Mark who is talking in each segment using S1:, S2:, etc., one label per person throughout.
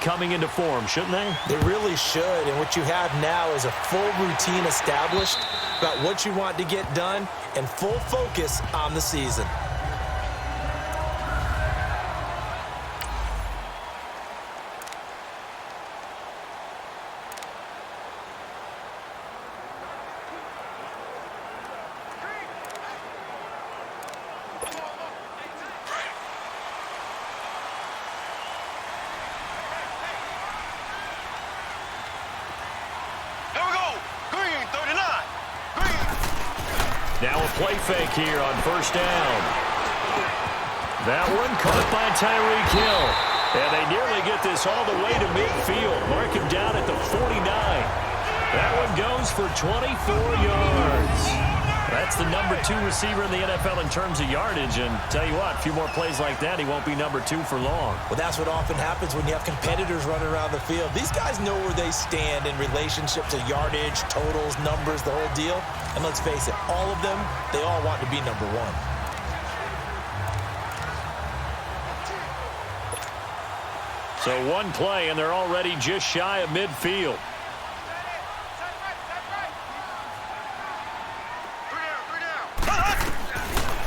S1: coming into form, shouldn't they?
S2: They really should, and what you have now is a full routine established about what you want to get done and full focus on the season.
S1: Now a play fake here on first down. That one caught by Tyreek Hill. And they nearly get this all the way to midfield. Mark him down at the 49. That one goes for 24 yards. That's the number 2 receiver in the NFL in terms of yardage. And tell you what, a few more plays like that, he won't be number 2 for long.
S2: Well, that's what often happens when you have competitors running around the field. These guys know where they stand in relationship to yardage, totals, numbers, the whole deal. And let's face it, all of them, they all want to be number 1.
S1: So one play, and they're already just shy of midfield.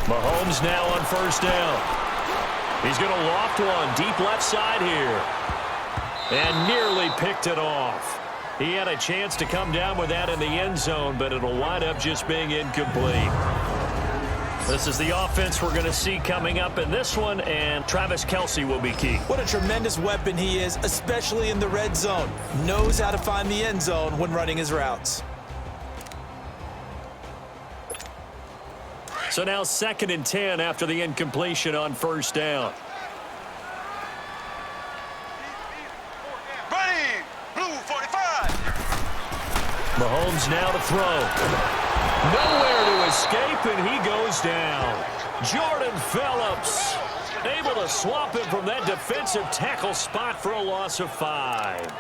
S1: Mahomes now on first down. He's going to loft one deep left side here. And nearly picked it off. He had a chance to come down with that in the end zone, but it'll wind up just being incomplete. This is the offense we're going to see coming up in this one, and Travis Kelce will be key.
S2: What a tremendous weapon he is, especially in the red zone. Knows how to find the end zone when running his routes.
S1: So now 2nd and 10 after the incompletion on first down. Mahomes now to throw. Nowhere to escape, and he goes down. Jordan Phillips able to swap him from that defensive tackle spot for a loss of 5.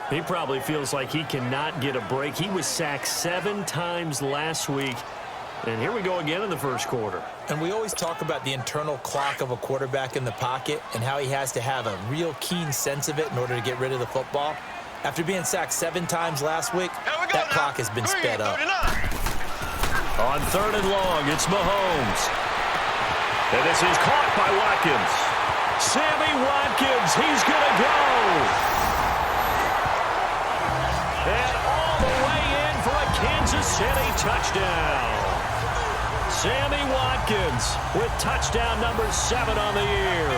S1: He probably feels like he cannot get a break. He was sacked 7 times last week. And here we go again in the first quarter.
S2: And we always talk about the internal clock of a quarterback in the pocket and how he has to have a real keen sense of it in order to get rid of the football. After being sacked 7 times last week, that clock has been sped up.
S1: On 3rd and long, it's Mahomes. And this is caught by Watkins. Sammy Watkins, he's going to go. And all the way in for a Kansas City touchdown. Sammy Watkins with touchdown number 7 on the year.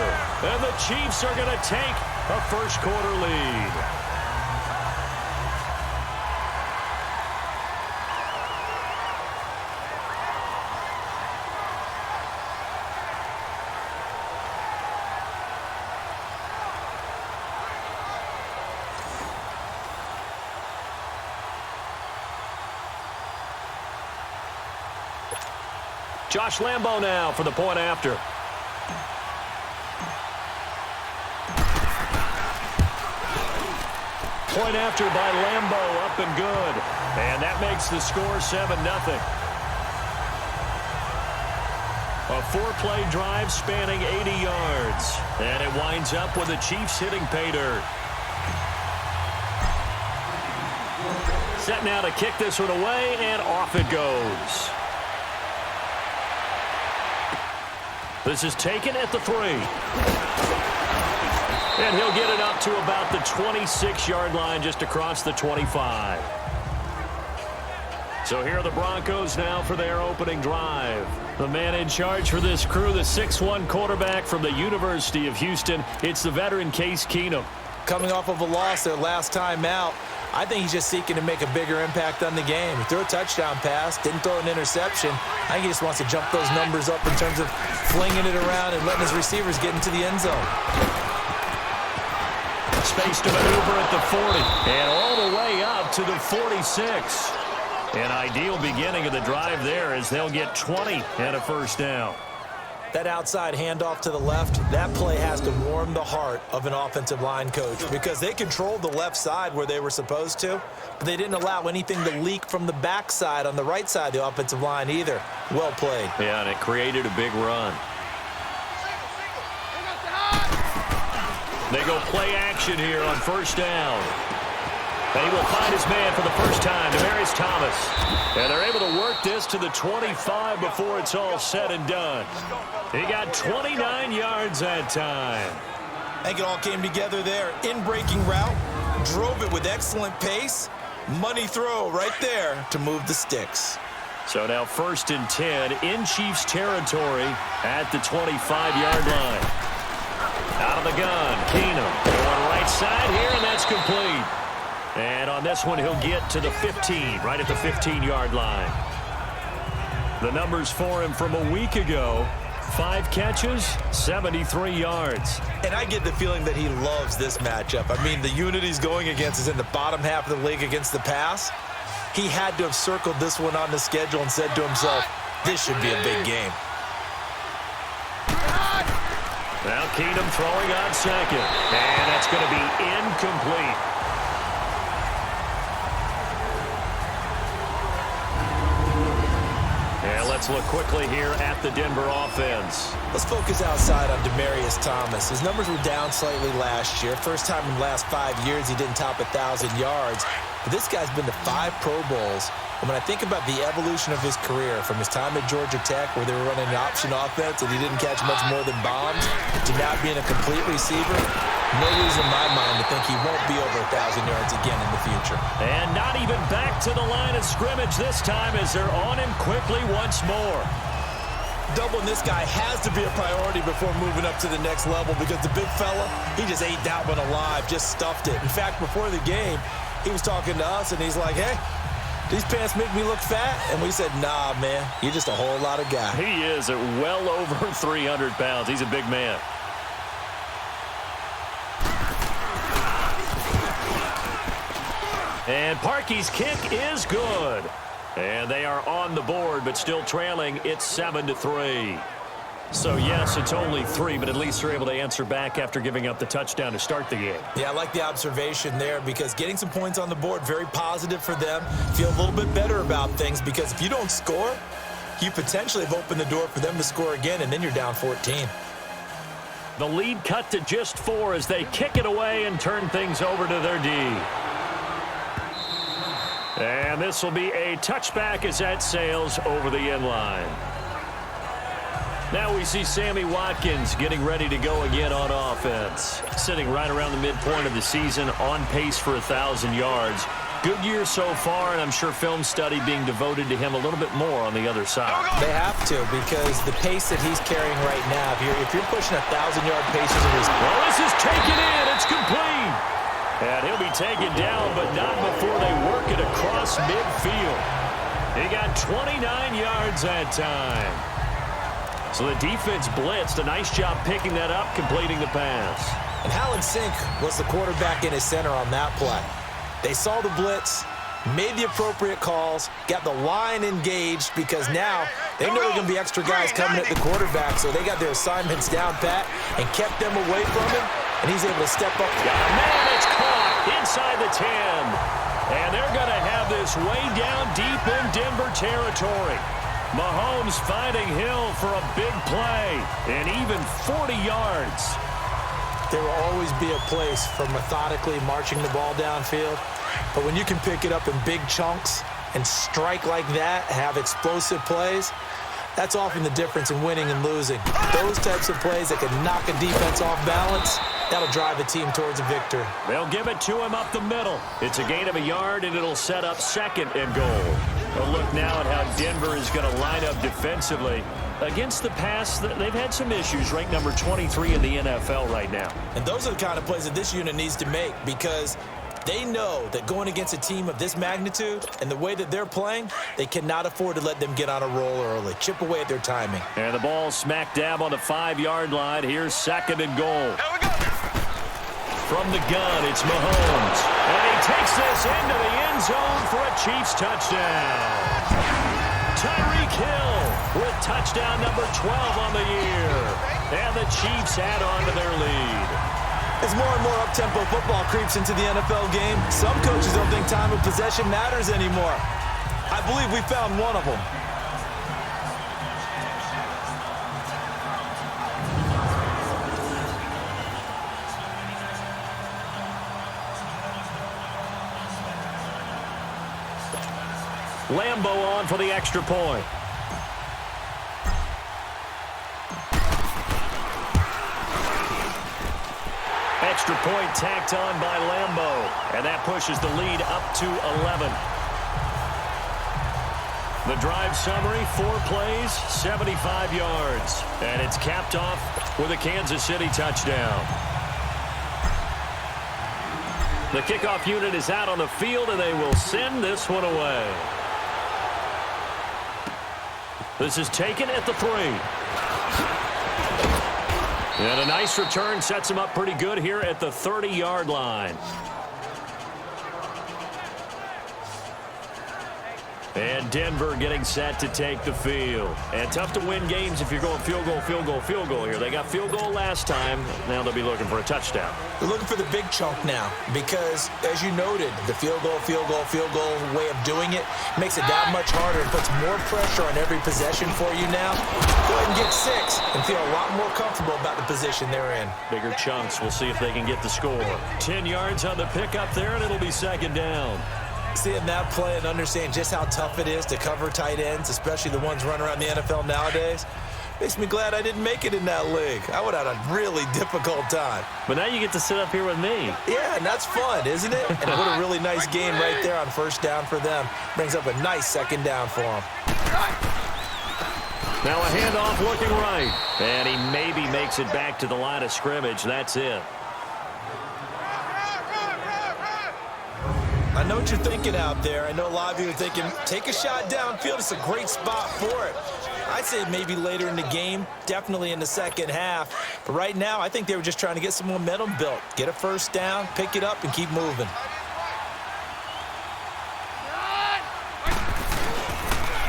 S1: And the Chiefs are going to take a first quarter lead. Josh Lambo now for the point after. Point after by Lambo, up and good. And that makes the score 7-0. A 4-play drive spanning 80 yards. And it winds up with the Chiefs hitting pay dirt. Set now to kick this one away, and off it goes. This is taken at the 3. And he'll get it up to about the 26-yard line, just across the 25. So here are the Broncos now for their opening drive. The man in charge for this crew, the 6'1 quarterback from the University of Houston. It's the veteran Case Keenum.
S2: Coming off of a loss their last time out, I think he's just seeking to make a bigger impact on the game. He threw a touchdown pass, didn't throw an interception. I think he just wants to jump those numbers up in terms of flinging it around and letting his receivers get into the end zone.
S1: Space to maneuver at the 40. And all the way up to the 46. An ideal beginning of the drive there as they'll get 20 and a first down.
S2: That outside handoff to the left, that play has to warm the heart of an offensive line coach because they controlled the left side where they were supposed to, but they didn't allow anything to leak from the backside on the right side of the offensive line either. Well played.
S1: Yeah, and it created a big run. They go play action here on first down. And he will find his man for the first time, Demaryius Thomas. And they're able to work this to the 25 before it's all said and done. He got 29 yards that time.
S2: I think it all came together there. In-breaking route, drove it with excellent pace. Money throw right there to move the sticks.
S1: So now 1st and 10 in Chiefs territory at the 25-yard line. Out of the gun, Keenum going right side here, and that's complete. And on this one, he'll get to the 15, right at the 15-yard line. The numbers for him from a week ago, 5 catches, 73 yards.
S2: And I get the feeling that he loves this matchup. I mean, the unit he's going against is in the bottom half of the league against the pass. He had to have circled this one on the schedule and said to himself, this should be a big game.
S1: Now Keenum throwing on second. And that's going to be incomplete. And let's look quickly here at the Denver offense.
S2: Let's focus outside on Demaryius Thomas. His numbers were down slightly last year. First time in the last 5 years he didn't top 1,000 yards. But this guy's been to 5 Pro Bowls. And when I think about the evolution of his career, from his time at Georgia Tech, where they were running an option offense and he didn't catch much more than bombs, to now being a complete receiver, no reason in my mind to think he won't be over 1,000 yards again in the future.
S1: And not even back to the line of scrimmage this time as they're on him quickly once more.
S2: Doubling this guy has to be a priority before moving up to the next level, because the big fella, he just ate that one alive, just stuffed it. In fact, before the game, he was talking to us, and he's like, hey, these pants make me look fat? And we said, nah, man, you're just a whole lot of guy.
S1: He is at well over 300 pounds. He's a big man. And Parkey's kick is good. And they are on the board, but still trailing. It's 7-3. So, yes, it's only 3, but at least they're able to answer back after giving up the touchdown to start the game.
S2: Yeah, I like the observation there, because getting some points on the board, very positive for them. Feel a little bit better about things, because if you don't score, you potentially have opened the door for them to score again, and then you're down 14.
S1: The lead cut to just 4 as they kick it away and turn things over to their D. And this will be a touchback as that sails over the end line. Now we see Sammy Watkins getting ready to go again on offense. Sitting right around the midpoint of the season, on pace for 1,000 yards. Good year so far, and I'm sure film study being devoted to him a little bit more on the other side.
S2: They have to, because the pace that he's carrying right now, if you're pushing 1,000-yard paces in his...
S1: Well, this is taken in. It's complete. And he'll be taken down, but not before they work it across midfield. He got 29 yards that time. So the defense blitzed. A nice job picking that up, completing the pass.
S2: And Hallen Sink was the quarterback in his center on that play. They saw the blitz, made the appropriate calls, got the line engaged, because now they know there are going to be extra guys coming at the quarterback, so they got their assignments down pat and kept them away from him, and he's able to step up.
S1: Man, it's caught inside the 10. And they're going to have this way down deep in Denver territory. Mahomes finding Hill for a big play, and even 40 yards.
S2: There will always be a place for methodically marching the ball downfield, but when you can pick it up in big chunks and strike like that, have explosive plays, that's often the difference in winning and losing. Those types of plays that can knock a defense off balance, that'll drive a team towards a victory.
S1: They'll give it to him up the middle. It's a gain of a yard, and it'll set up 2nd and goal. A look now at how Denver is going to line up defensively. Against the pass, they've had some issues, ranked number 23 in the NFL right now.
S2: And those are the kind of plays that this unit needs to make, because they know that going against a team of this magnitude and the way that they're playing, they cannot afford to let them get on a roll early. Chip away at their timing.
S1: And the ball smack dab on the 5-yard line. Here's 2nd and goal. From the gun, it's Mahomes. And he takes this into the end zone for a Chiefs touchdown. Tyreek Hill with touchdown number 12 on the year. And the Chiefs add on to their lead.
S2: As more and more up-tempo football creeps into the NFL game, some coaches don't think time of possession matters anymore. I believe we found one of them.
S1: Lambo on for the extra point. Extra point tacked on by Lambo, and that pushes the lead up to 11. The drive summary, 4 plays, 75 yards, and it's capped off with a Kansas City touchdown. The kickoff unit is out on the field, and they will send this one away. This is taken at the 3. And a nice return sets him up pretty good here at the 30-yard line. And Denver getting set to take the field. And tough to win games if you're going field goal, field goal, field goal here. They got field goal last time. Now they'll be looking for a touchdown.
S2: They're looking for the big chunk now because, as you noted, the field goal way of doing it makes it that much harder and puts more pressure on every possession for you now. Go ahead and get 6 and feel a lot more comfortable about the position they're in.
S1: Bigger chunks. We'll see if they can get the score. 10 yards on the pickup there, and it'll be second down.
S2: Seeing that play and understanding just how tough it is to cover tight ends, especially the ones running around the NFL nowadays, makes me glad I didn't make it in that league. I would have had a really difficult time.
S1: But now you get to sit up here with me.
S2: Yeah, and that's fun, isn't it? And what a really nice game right there on first down for them. Brings up a nice second down for them.
S1: Now a handoff looking right. And he maybe makes it back to the line of scrimmage. That's it.
S2: I know what you're thinking out there. I know a lot of you are thinking, take a shot downfield. It's a great spot for it. I'd say maybe later in the game, definitely in the second half. But right now, I think they were just trying to get some momentum built. Get a first down, pick it up, and keep moving.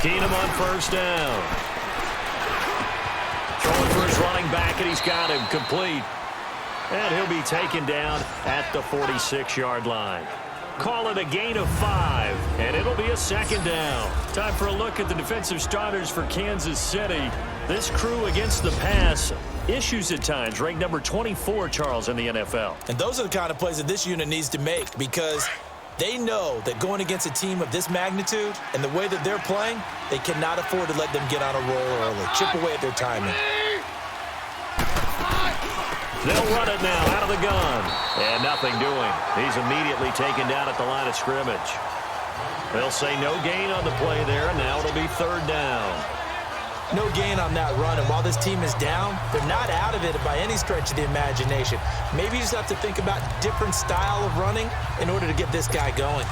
S1: Keenum on first down. Throwing for his running back, and he's got him complete. And he'll be taken down at the 46-yard line. Call it a gain of 5, and it'll be a second down. Time for a look at the defensive starters for Kansas City. This crew against the pass, issues at times, ranked number 24, Charles, in the NFL.
S2: And those are the kind of plays that this unit needs to make because they know that going against a team of this magnitude and the way that they're playing, they cannot afford to let them get on a roll early. Chip away at their timing.
S1: They'll run it now out of the gun. And nothing doing. He's immediately taken down at the line of scrimmage. They'll say no gain on the play there, and now it'll be third down.
S2: No gain on that run, and while this team is down, they're not out of it by any stretch of the imagination. Maybe you just have to think about a different style of running in order to get this guy going.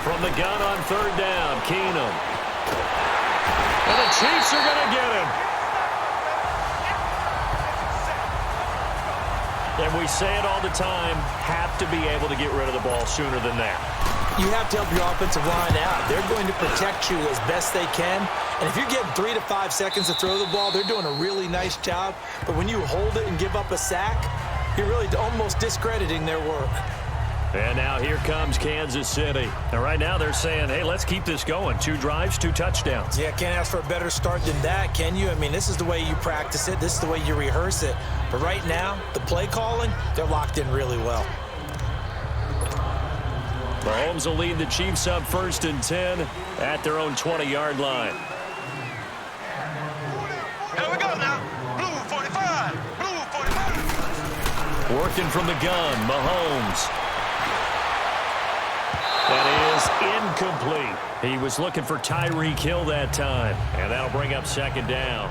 S1: From the gun on third down, Keenum. And the Chiefs are going to get him. And we say it all the time, have to be able to get rid of the ball sooner than that.
S2: You have to help your offensive line out. They're going to protect you as best they can. And if you're getting 3 to 5 seconds to throw the ball, they're doing a really nice job. But when you hold it and give up a sack, you're really almost discrediting their work.
S1: And now here comes Kansas City. And right now they're saying, hey, let's keep this going. 2 drives, 2 touchdowns.
S2: Yeah, can't ask for a better start than that, can you? I mean, this is the way you practice it. This is the way you rehearse it. But right now, the play calling, they're locked in really well.
S1: Mahomes will lead the Chiefs up first and 10 at their own 20-yard line.
S3: Here we go now. Blue 45. Blue 45.
S1: Working from the gun, Mahomes. That is incomplete. He was looking for Tyreek Hill that time, and that'll bring up second down.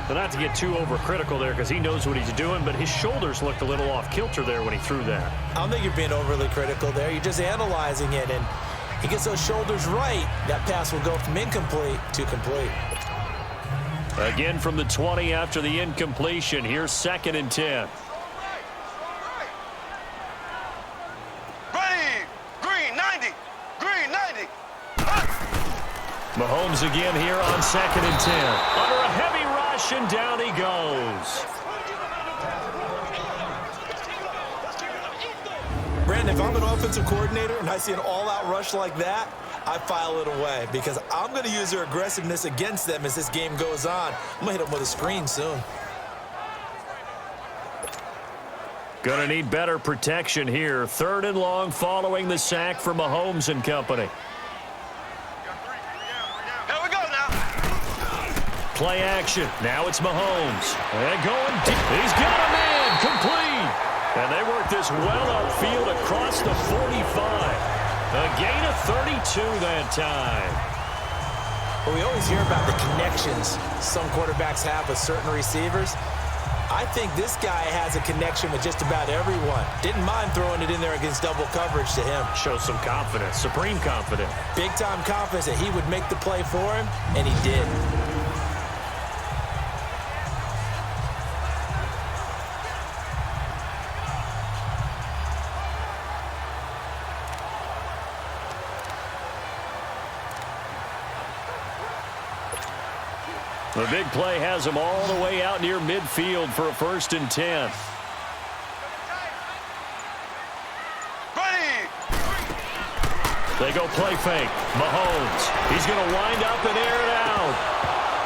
S1: But not to get too overcritical there because he knows what he's doing, but his shoulders looked a little off kilter there when he threw that.
S2: I don't think you're being overly critical there. You're just analyzing it, and he gets those shoulders right. That pass will go from incomplete to complete.
S1: Again from the 20 after the incompletion. Here's second and 10. Mahomes again here on second and 10. Under a heavy rush, and down he goes.
S2: Brandon, if I'm an offensive coordinator and I see an all-out rush like that, I file it away because I'm going to use their aggressiveness against them as this game goes on. I'm going to hit them with a screen soon.
S1: Going to need better protection here. 3rd and long following the sack from Mahomes and company.
S3: Here we go now.
S1: Play action. Now it's Mahomes. And going deep. He's got a man. Complete. And they work this well upfield across the 45. A gain of 32 that time.
S2: Well, we always hear about the connections some quarterbacks have with certain receivers. I think this guy has a connection with just about everyone. Didn't mind throwing it in there against double coverage to him.
S1: Shows some confidence, supreme confidence.
S2: Big-time confidence that he would make the play for him, and he did.
S1: The big play has him all the way out near midfield for a 1st and 10.
S3: Ready.
S1: They go play fake. Mahomes. He's going to wind up and air it out.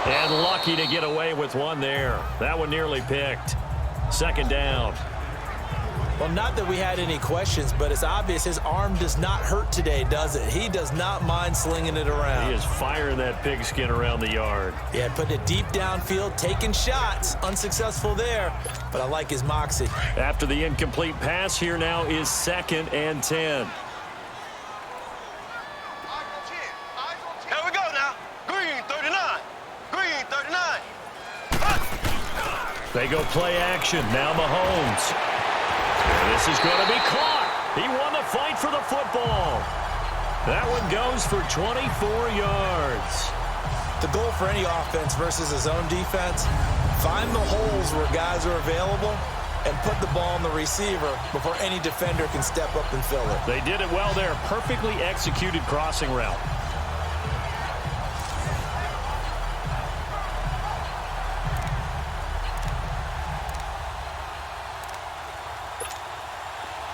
S1: And lucky to get away with one there. That one nearly picked. 2nd down.
S2: Well, not that we had any questions, but it's obvious his arm does not hurt today, does it? He does not mind slinging it around.
S1: He is firing that pigskin around the yard.
S2: Yeah, putting it deep downfield, taking shots. Unsuccessful there, but I like his moxie.
S1: After the incomplete pass, here now is 2nd and 10.
S3: Here we go now. Green 39. Green 39.
S1: They go play action. Now Mahomes. This is going to be caught. He won the fight for the football. That one goes for 24 yards.
S2: The goal for any offense versus his own defense, find the holes where guys are available and put the ball on the receiver before any defender can step up and fill it.
S1: They did it well there. Perfectly executed crossing route.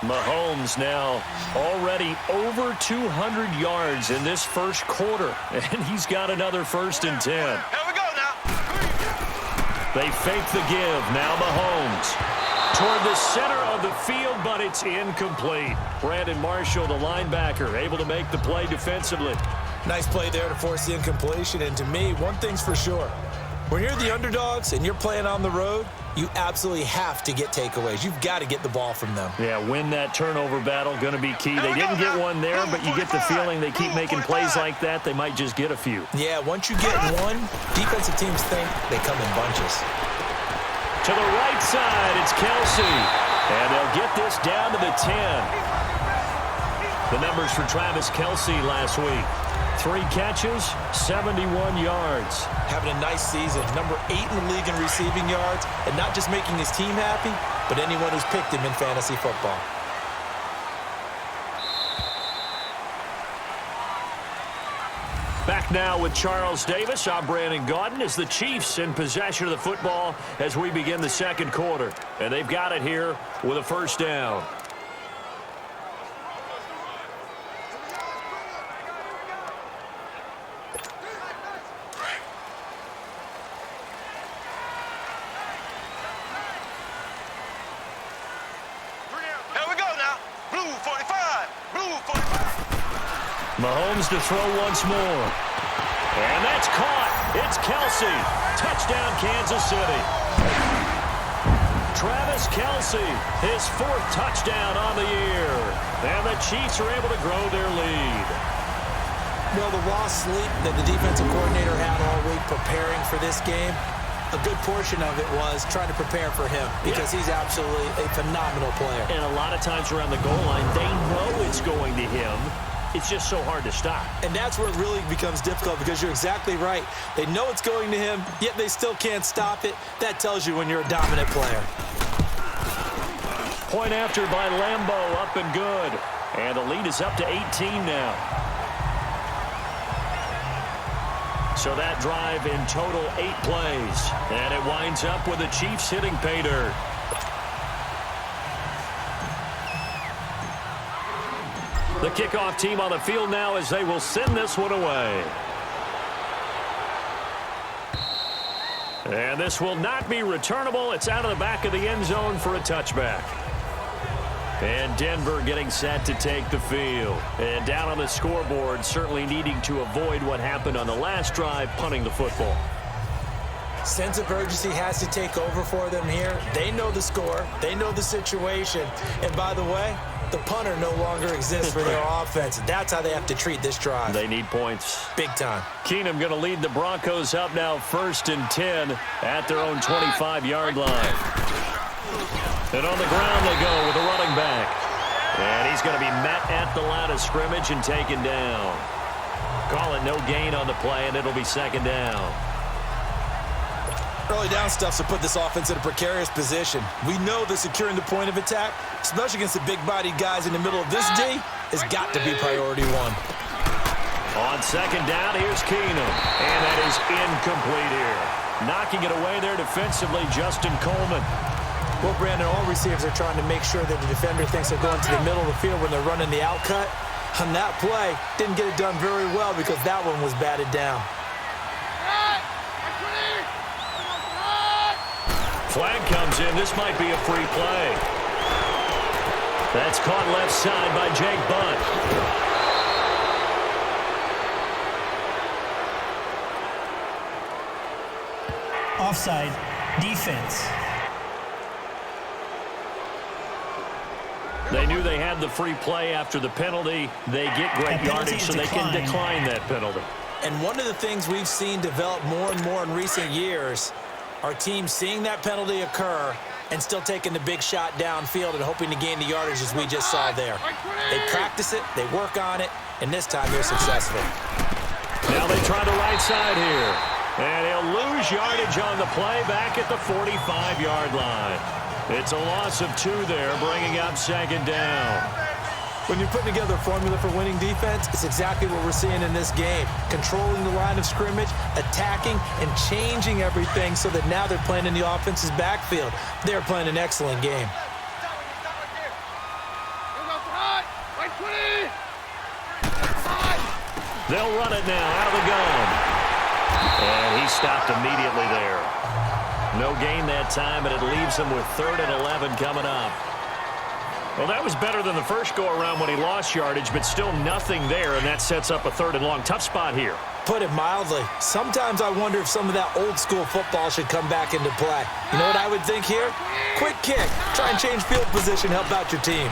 S1: Mahomes now already over 200 yards in this 1st quarter, and he's got another 1st and 10.
S3: Here we go now.
S1: They fake the give. Now Mahomes toward the center of the field, but it's incomplete. Brandon Marshall, the linebacker, able to make the play defensively.
S2: Nice play there to force the incompletion, and to me, one thing's for sure. When you're the underdogs and you're playing on the road, you absolutely have to get takeaways. You've got to get the ball from them.
S1: Yeah, win that turnover battle, going to be key. They didn't get one there, but you get the feeling they keep making plays like that, they might just get a few.
S2: Yeah, once you get one, defensive teams think they come in bunches.
S1: To the right side, it's Kelsey. And they'll get this down to the 10. The numbers for Travis Kelsey last week. 3 catches, 71 yards.
S2: Having a nice season. Number 8 in the league in receiving yards. And not just making his team happy, but anyone who's picked him in fantasy football.
S1: Back now with Charles Davis. I'm Brandon Gaudin as the Chiefs in possession of the football as we begin the 2nd quarter. And they've got it here with a 1st down. Mahomes to throw once more. And that's caught. It's Kelsey. Touchdown, Kansas City. Travis Kelsey, his 4th touchdown on the year. And the Chiefs are able to grow their lead.
S2: Well, the lost sleep that the defensive coordinator had all week preparing for this game, a good portion of it was trying to prepare for him because he's absolutely a phenomenal player.
S1: And a lot of times around the goal line, they know it's going to him. It's just so hard to stop.
S2: And that's where it really becomes difficult because you're exactly right. They know it's going to him, yet they still can't stop it. That tells you when you're a dominant player.
S1: Point after by Lambeau, up and good. And the lead is up to 18 now. So that drive in total 8 plays. And it winds up with the Chiefs hitting pay dirt. The kickoff team on the field now as they will send this one away. And this will not be returnable. It's out of the back of the end zone for a touchback. And Denver getting set to take the field. And down on the scoreboard, certainly needing to avoid what happened on the last drive, punting the football.
S2: Sense of urgency has to take over for them here. They know the score. They know the situation. And by the way, the punter no longer exists for their offense. That's how they have to treat this drive.
S1: They need points.
S2: Big time.
S1: Keenum going to lead the Broncos up now 1st and 10 at their own 25-yard line. And on the ground they go with a running back. And he's going to be met at the line of scrimmage and taken down. Call it no gain on the play, and it'll be 2nd down.
S2: Early down stuff to put this offense in a precarious position. We know that securing the point of attack, especially against the big-bodied guys in the middle of this D, has got to be priority one.
S1: On 2nd down, here's Keenum. And that is incomplete here. Knocking it away there defensively, Justin Coleman.
S2: Well, Brandon, all receivers are trying to make sure that the defender thinks they're going to the middle of the field when they're running the out cut. On that play, didn't get it done very well because that one was batted down.
S1: Flag comes in. This might be a free play. That's caught left side by Jake Butt.
S4: Offside, defense.
S1: They knew they had the free play after the penalty. They get great yardage, so they can decline that penalty.
S2: And one of the things we've seen develop more and more in recent years are teams seeing that penalty occur and still taking the big shot downfield and hoping to gain the yardage as we just saw there. They practice it, they work on it, and this time they're successful.
S1: Now they try the right side here. And he'll lose yardage on the play back at the 45-yard line. It's a loss of 2 there, bringing up 2nd down.
S2: When you're putting together a formula for winning defense, it's exactly what we're seeing in this game. Controlling the line of scrimmage, attacking, and changing everything so that now they're playing in the offense's backfield. They're playing an excellent game.
S1: They'll run it now out of the gun. And he stopped immediately there. No gain that time, and it leaves him with 3rd and 11 coming up. Well, that was better than the first go-around when he lost yardage, but still nothing there, and that sets up a 3rd and long. Tough spot here.
S2: Put it mildly. Sometimes I wonder if some of that old-school football should come back into play. You know what I would think here? Quick kick. Try and change field position, help out your team.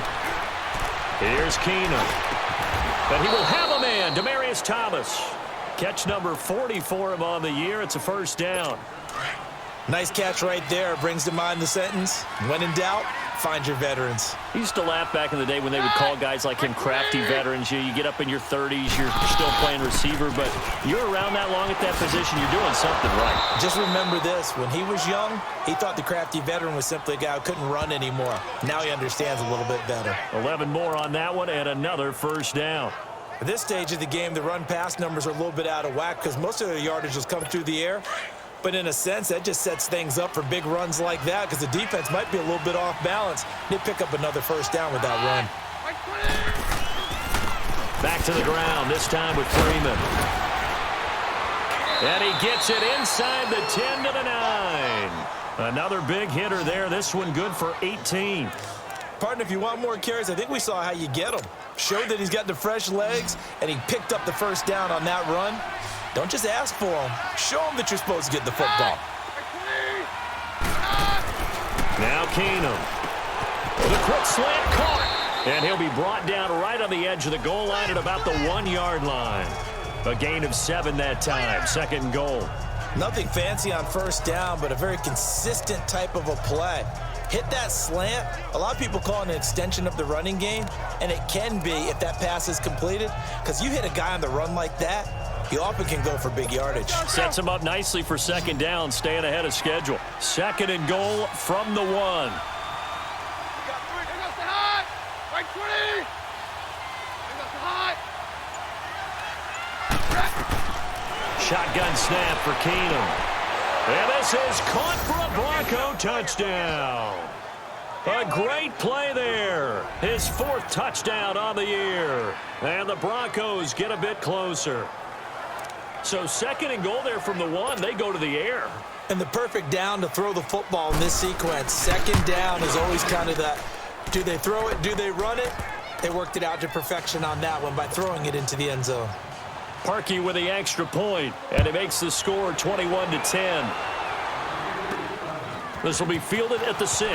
S1: Here's Keenum. But he will have a man, Demaryius Thomas. Catch number 40 for him on the year. It's a 1st down.
S2: Nice catch right there. Brings to mind the sentence, when in doubt, find your veterans.
S1: I used to laugh back in the day when they would call guys like him crafty veterans. You get up in your 30s, you're still playing receiver, but you're around that long at that position, you're doing something right.
S2: Just remember this. When he was young, he thought the crafty veteran was simply a guy who couldn't run anymore. Now he understands a little bit better.
S1: 11 more on that one and another 1st down.
S2: At this stage of the game, the run-pass numbers are a little bit out of whack because most of the yardage has come through the air. But in a sense, that just sets things up for big runs like that because the defense might be a little bit off balance. They pick up another 1st down with that run.
S1: Back to the ground, this time with Freeman. And he gets it inside the 10 to the 9. Another big hitter there. This one good for 18.
S2: Partner, if you want more carries, I think we saw how you get them. Showed that he's got the fresh legs, and he picked up the 1st down on that run. Don't just ask for them. Show them that you're supposed to get the football.
S1: Now Keenum. The quick slant caught. And he'll be brought down right on the edge of the goal line at about the 1-yard line. A gain of 7 that time. 2nd and goal.
S2: Nothing fancy on 1st down, but a very consistent type of a play. Hit that slant. A lot of people call it an extension of the running game, and it can be if that pass is completed, because you hit a guy on the run like that, he often can go for big yardage.
S1: Sets him up nicely for 2nd down, staying ahead of schedule. 2nd and goal from the 1. Shotgun snap for Keenum. And this is caught for a Bronco touchdown. A great play there. His 4th touchdown on the year. And the Broncos get a bit closer. So 2nd and goal there from the 1. They go to the air.
S2: And the perfect down to throw the football in this sequence. 2nd down is always kind of that Do they throw it? Do they run it? They worked it out to perfection on that one by throwing it into the end zone.
S1: Parkey with the extra point, and it makes the score 21-10. This will be fielded at the 6. And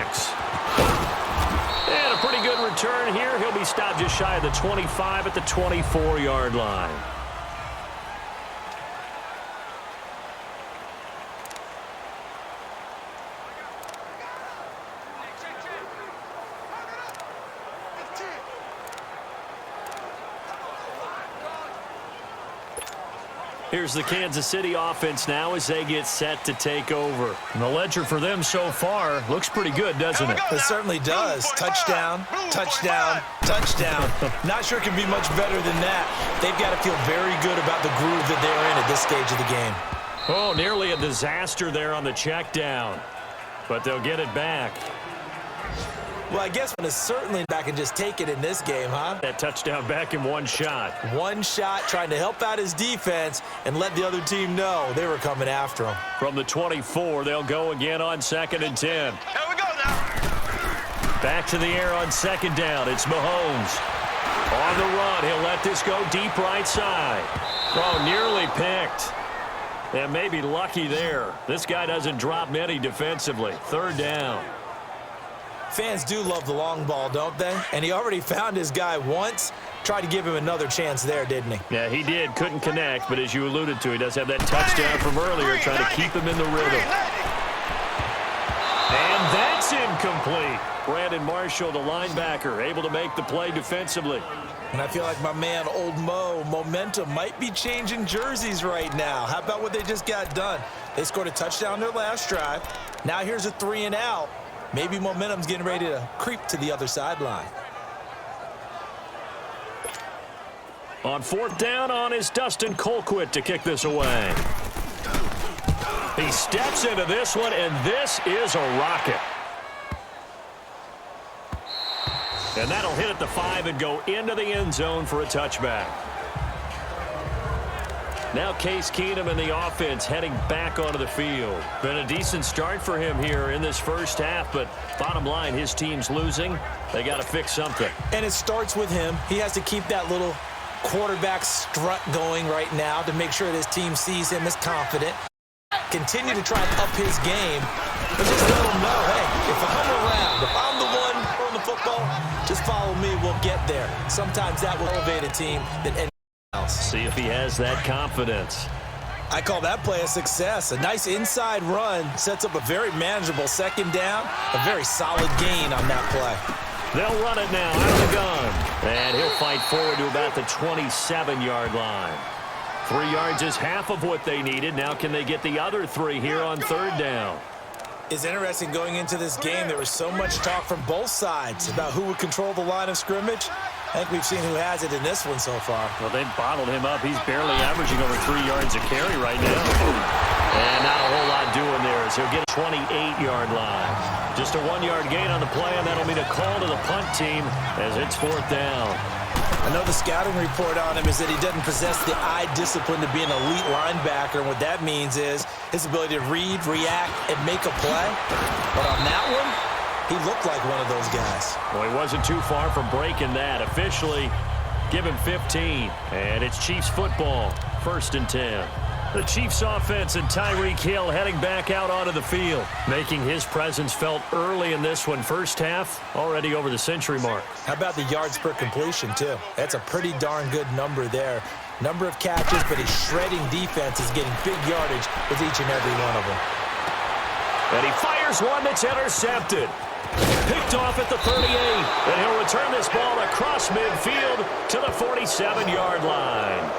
S1: a pretty good return here. He'll be stopped just shy of the 25 at the 24-yard line. Here's the Kansas City offense now as they get set to take over. And the ledger for them so far looks pretty good, doesn't it?
S2: It certainly does. Touchdown, touchdown, touchdown. Not sure it can be much better than that. They've got to feel very good about the groove that they're in at this stage of the game.
S1: Oh, nearly a disaster there on the check down. But they'll get it back.
S2: Well, I guess one is certainly back and just take it in this game, huh?
S1: That touchdown back in one shot.
S2: One shot, trying to help out his defense and let the other team know they were coming after him.
S1: From the 24, they'll go again on 2nd and 10.
S3: Here we go now.
S1: Back to the air on 2nd down. It's Mahomes. On the run, he'll let this go deep right side. Oh, nearly picked. And maybe lucky there. This guy doesn't drop many defensively. 3rd down.
S2: Fans do love the long ball, don't they? And he already found his guy once. Tried to give him another chance there, didn't he?
S1: Yeah, he did. Couldn't connect, but as you alluded to, he does have that touchdown from earlier, trying to keep him in the rhythm. And that's incomplete. Brandon Marshall, the linebacker, able to make the play defensively.
S2: And I feel like my man, Old Mo, momentum might be changing jerseys right now. How about what they just got done? They scored a touchdown their last drive. Now here's a 3 and out. Maybe momentum's getting ready to creep to the other sideline.
S1: On 4th down on is Dustin Colquitt to kick this away. He steps into this one, and this is a rocket. And that'll hit at the 5 and go into the end zone for a touchback. Now Case Keenum and the offense heading back onto the field. Been a decent start for him here in this first half, but bottom line, his team's losing. They got to fix something.
S2: And it starts with him. He has to keep that little quarterback strut going right now to make sure that his team sees him as confident. Continue to try and up his game, but just let him know, hey, if I'm around, if I'm the one throwing the football, just follow me, we'll get there. Sometimes that will elevate a team than anything else.
S1: See if he has that confidence.
S2: I call that play a success. A nice inside run sets up a very manageable 2nd down, a very solid gain on that play.
S1: They'll run it now out of the gun. And he'll fight forward to about the 27-yard line. 3 yards is half of what they needed. Now can they get the other 3 here on 3rd down?
S2: It's interesting going into this game. There was so much talk from both sides about who would control the line of scrimmage. I think we've seen who has it in this one so far.
S1: Well, they've bottled him up. He's barely averaging over 3 yards a carry right now. And not a whole lot doing there as he'll get a 28-yard line. Just a 1-yard gain on the play, and that'll mean a call to the punt team as it's 4th down.
S2: I know the scouting report on him is that he doesn't possess the eye discipline to be an elite linebacker. And what that means is his ability to read, react, and make a play. But on that one, he looked like one of those guys.
S1: Well, he wasn't too far from breaking that. Officially, give him 15. And it's Chiefs football, 1st and 10. The Chiefs offense and Tyreek Hill heading back out onto the field, making his presence felt early in this one. First half, already over the century mark.
S2: How about the yards per completion, too? That's a pretty darn good number there. Number of catches, but his shredding defense is getting big yardage with each and every one of them.
S1: And he fires one that's intercepted. Picked off at the 38, and he'll return this ball across midfield to the 47-yard line.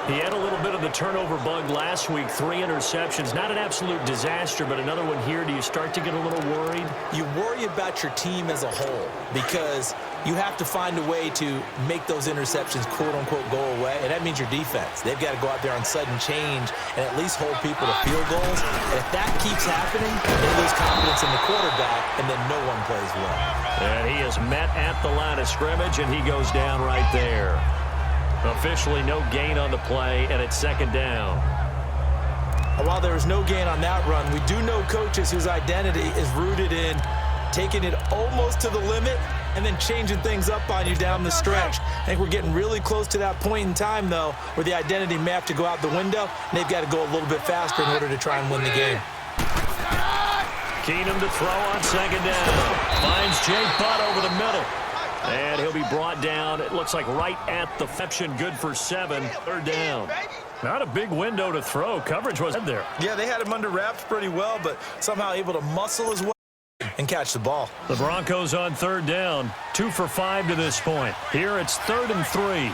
S1: He had a little bit of the turnover bug last week, 3 interceptions. Not an absolute disaster, but another one here. Do you start to get a little worried?
S2: You worry about your team as a whole because you have to find a way to make those interceptions, quote-unquote, go away, and that means your defense. They've got to go out there on sudden change and at least hold people to field goals. And if that keeps happening, they lose confidence in the quarterback, and then no one plays well.
S1: And he is met at the line of scrimmage, and he goes down right there. Officially no gain on the play, and it's 2nd down.
S2: While there was no gain on that run, we do know coaches whose identity is rooted in taking it almost to the limit and then changing things up on you down the stretch. I think we're getting really close to that point in time, though, where the identity may have to go out the window, and they've got to go a little bit faster in order to try and win the game.
S1: Keenum to throw on second down. Finds Jake Butt over the middle. And he'll be brought down, it looks like right at the reception, good for 7, third down. Not a big window to throw. Coverage was in there.
S2: Yeah, they had him under wraps pretty well, but somehow able to muscle as well and catch the ball.
S1: The Broncos on third down, 2 for 5 to this point. Here it's 3rd and 3.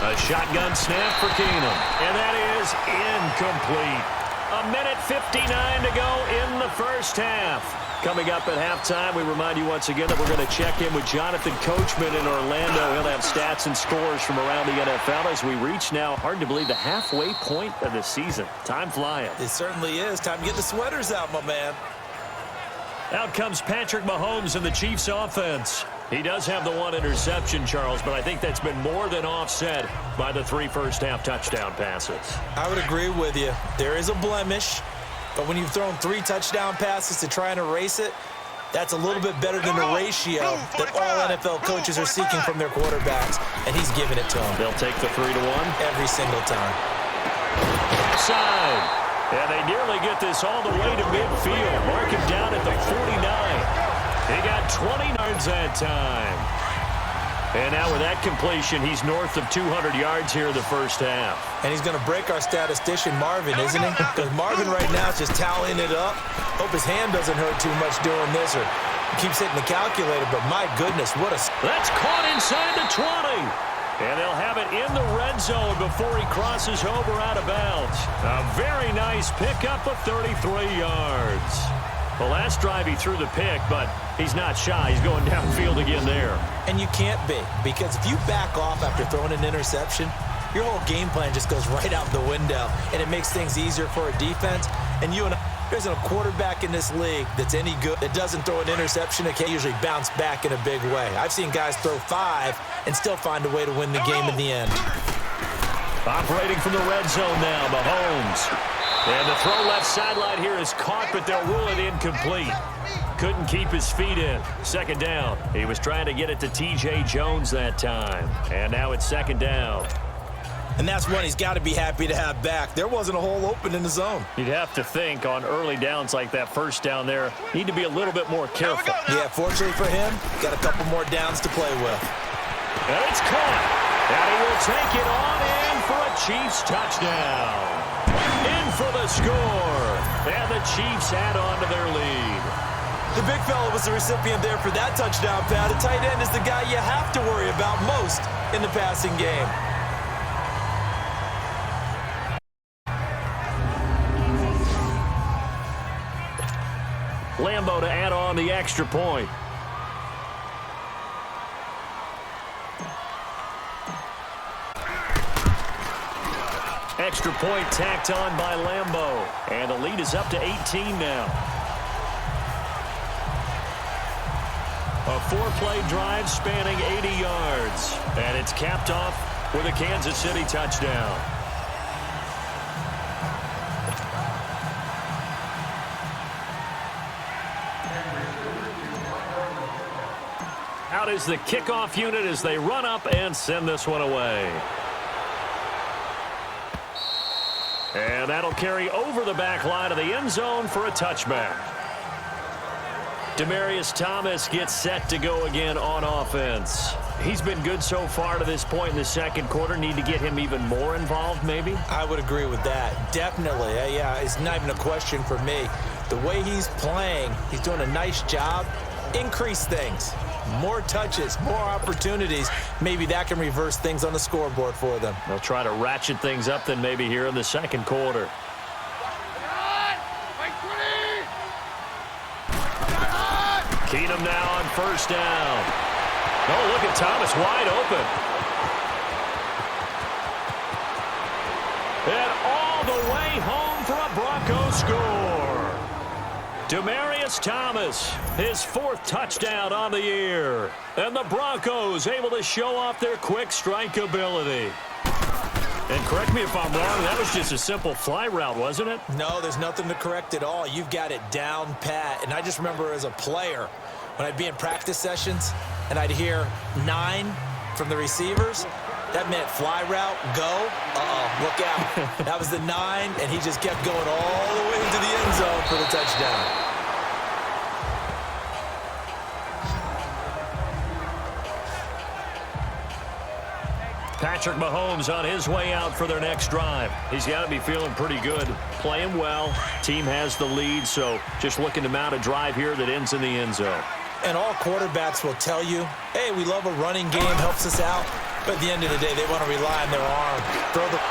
S1: A shotgun snap for Keenum, and that is incomplete. 1:59 to go in the first half. Coming up at halftime, we remind you once again that we're going to check in with Jonathan Coachman in Orlando. He'll have stats and scores from around the NFL as we reach now, hard to believe, the halfway point of the season. Time flying.
S2: It certainly is. Time to get the sweaters out, my man.
S1: Out comes Patrick Mahomes in the Chiefs offense. He does have the 1 interception, Charles, but I think that's been more than offset by the 3 first-half touchdown passes.
S2: I would agree with you. There is a blemish, but when you've thrown 3 touchdown passes to try and erase it, that's a little bit better than the ratio that all NFL coaches are seeking from their quarterbacks, and he's giving it to them.
S1: They'll take the 3-1.
S2: Every single time.
S1: Side. And they nearly get this all the way to midfield. Mark him down at the 49. He got 20 yards that time. And now with that completion, he's north of 200 yards here in the first half.
S2: And he's going to break our statistician, Marvin, isn't he? Because Marvin right now is just tallying it up. Hope his hand doesn't hurt too much doing this, or he keeps hitting the calculator, but my goodness, what a...
S1: That's caught inside the 20. And they'll have it in the red zone before he crosses over out of bounds. A very nice pickup of 33 yards. The last drive he threw the pick, but he's not shy. He's going downfield again there.
S2: And you can't be, because if you back off after throwing an interception, your whole game plan just goes right out the window, and it makes things easier for a defense. And you and I, there isn't a quarterback in this league that's any good that doesn't throw an interception and can usually bounce back in a big way. I've seen guys throw 5 and still find a way to win the game in the end.
S1: Operating from the red zone now, Mahomes. And the throw left sideline here is caught, but they'll rule it incomplete. Couldn't keep his feet in. Second down. He was trying to get it to T.J. Jones that time. And now it's second down.
S2: And that's one he's got to be happy to have back. There wasn't a hole open in the zone.
S1: You'd have to think on early downs like that first down there, need to be a little bit more careful.
S2: Yeah, fortunately for him, got a couple more downs to play with.
S1: And it's caught. And he will take it on in for a Chiefs touchdown. In for the score. And the Chiefs add on to their lead.
S2: The big fella was the recipient there for that touchdown pass. The tight end is the guy you have to worry about most in the passing game.
S1: Lambo to add on the extra point. Extra point tacked on by Lambo. And the lead is up to 18 now. A 4-play drive spanning 80 yards. And it's capped off with a Kansas City touchdown. Out is the kickoff unit as they run up and send this one away. And that'll carry over the back line of the end zone for a touchback. Demaryius Thomas gets set to go again on offense. He's been good so far to this point in the second quarter. Need to get him even more involved, maybe?
S2: I would agree with that. Definitely. Yeah, it's not even a question for me. The way he's playing, he's doing a nice job. Increase things. More touches, more opportunities. Maybe that can reverse things on the scoreboard for them.
S1: They'll try to ratchet things up then maybe here in the second quarter. Keenum now on first down. Oh, look at Thomas wide open. And all the way home for a Broncos score. Demaryius Thomas, his 4th touchdown on the year. And the Broncos able to show off their quick strike ability. And correct me if I'm wrong, that was just a simple fly route, wasn't it?
S2: No, there's nothing to correct at all. You've got it down pat. And I just remember as a player, when I'd be in practice sessions and I'd hear 9 from the receivers, that meant fly route, go, look out. That was the 9, and he just kept going all the way into the end zone for the touchdown.
S1: Patrick Mahomes on his way out for their next drive. He's got to be feeling pretty good, playing well. Team has the lead, so just looking to mount a drive here that ends in the end zone.
S2: And all quarterbacks will tell you, hey, we love a running game, helps us out. But at the end of the day, they want to rely on their arm.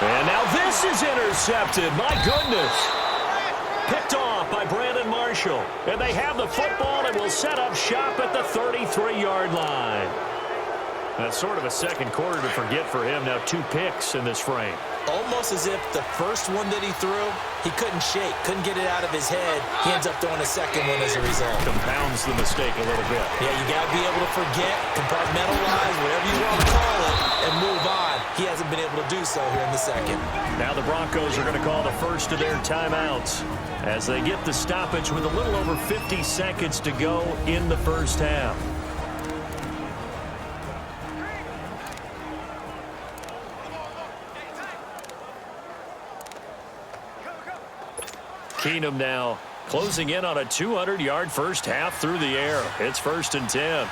S1: And now this is intercepted. My goodness. Picked off by Brandon Marshall. And they have the football and will set up shop at the 33-yard line. That's sort of a second quarter to forget for him. Now 2 picks in this frame.
S2: Almost as if the first one that he threw, he couldn't shake, couldn't get it out of his head. He ends up throwing a second one as a result.
S1: Compounds the mistake a little bit.
S2: Yeah, you got to be able to forget, compartmentalize, whatever you want to call it, and move on. He hasn't been able to do so here in the second.
S1: Now the Broncos are going to call the first of their timeouts as they get the stoppage with a little over 50 seconds to go in the first half. Keenum now closing in on a 200-yard first half through the air. It's 1st and 10.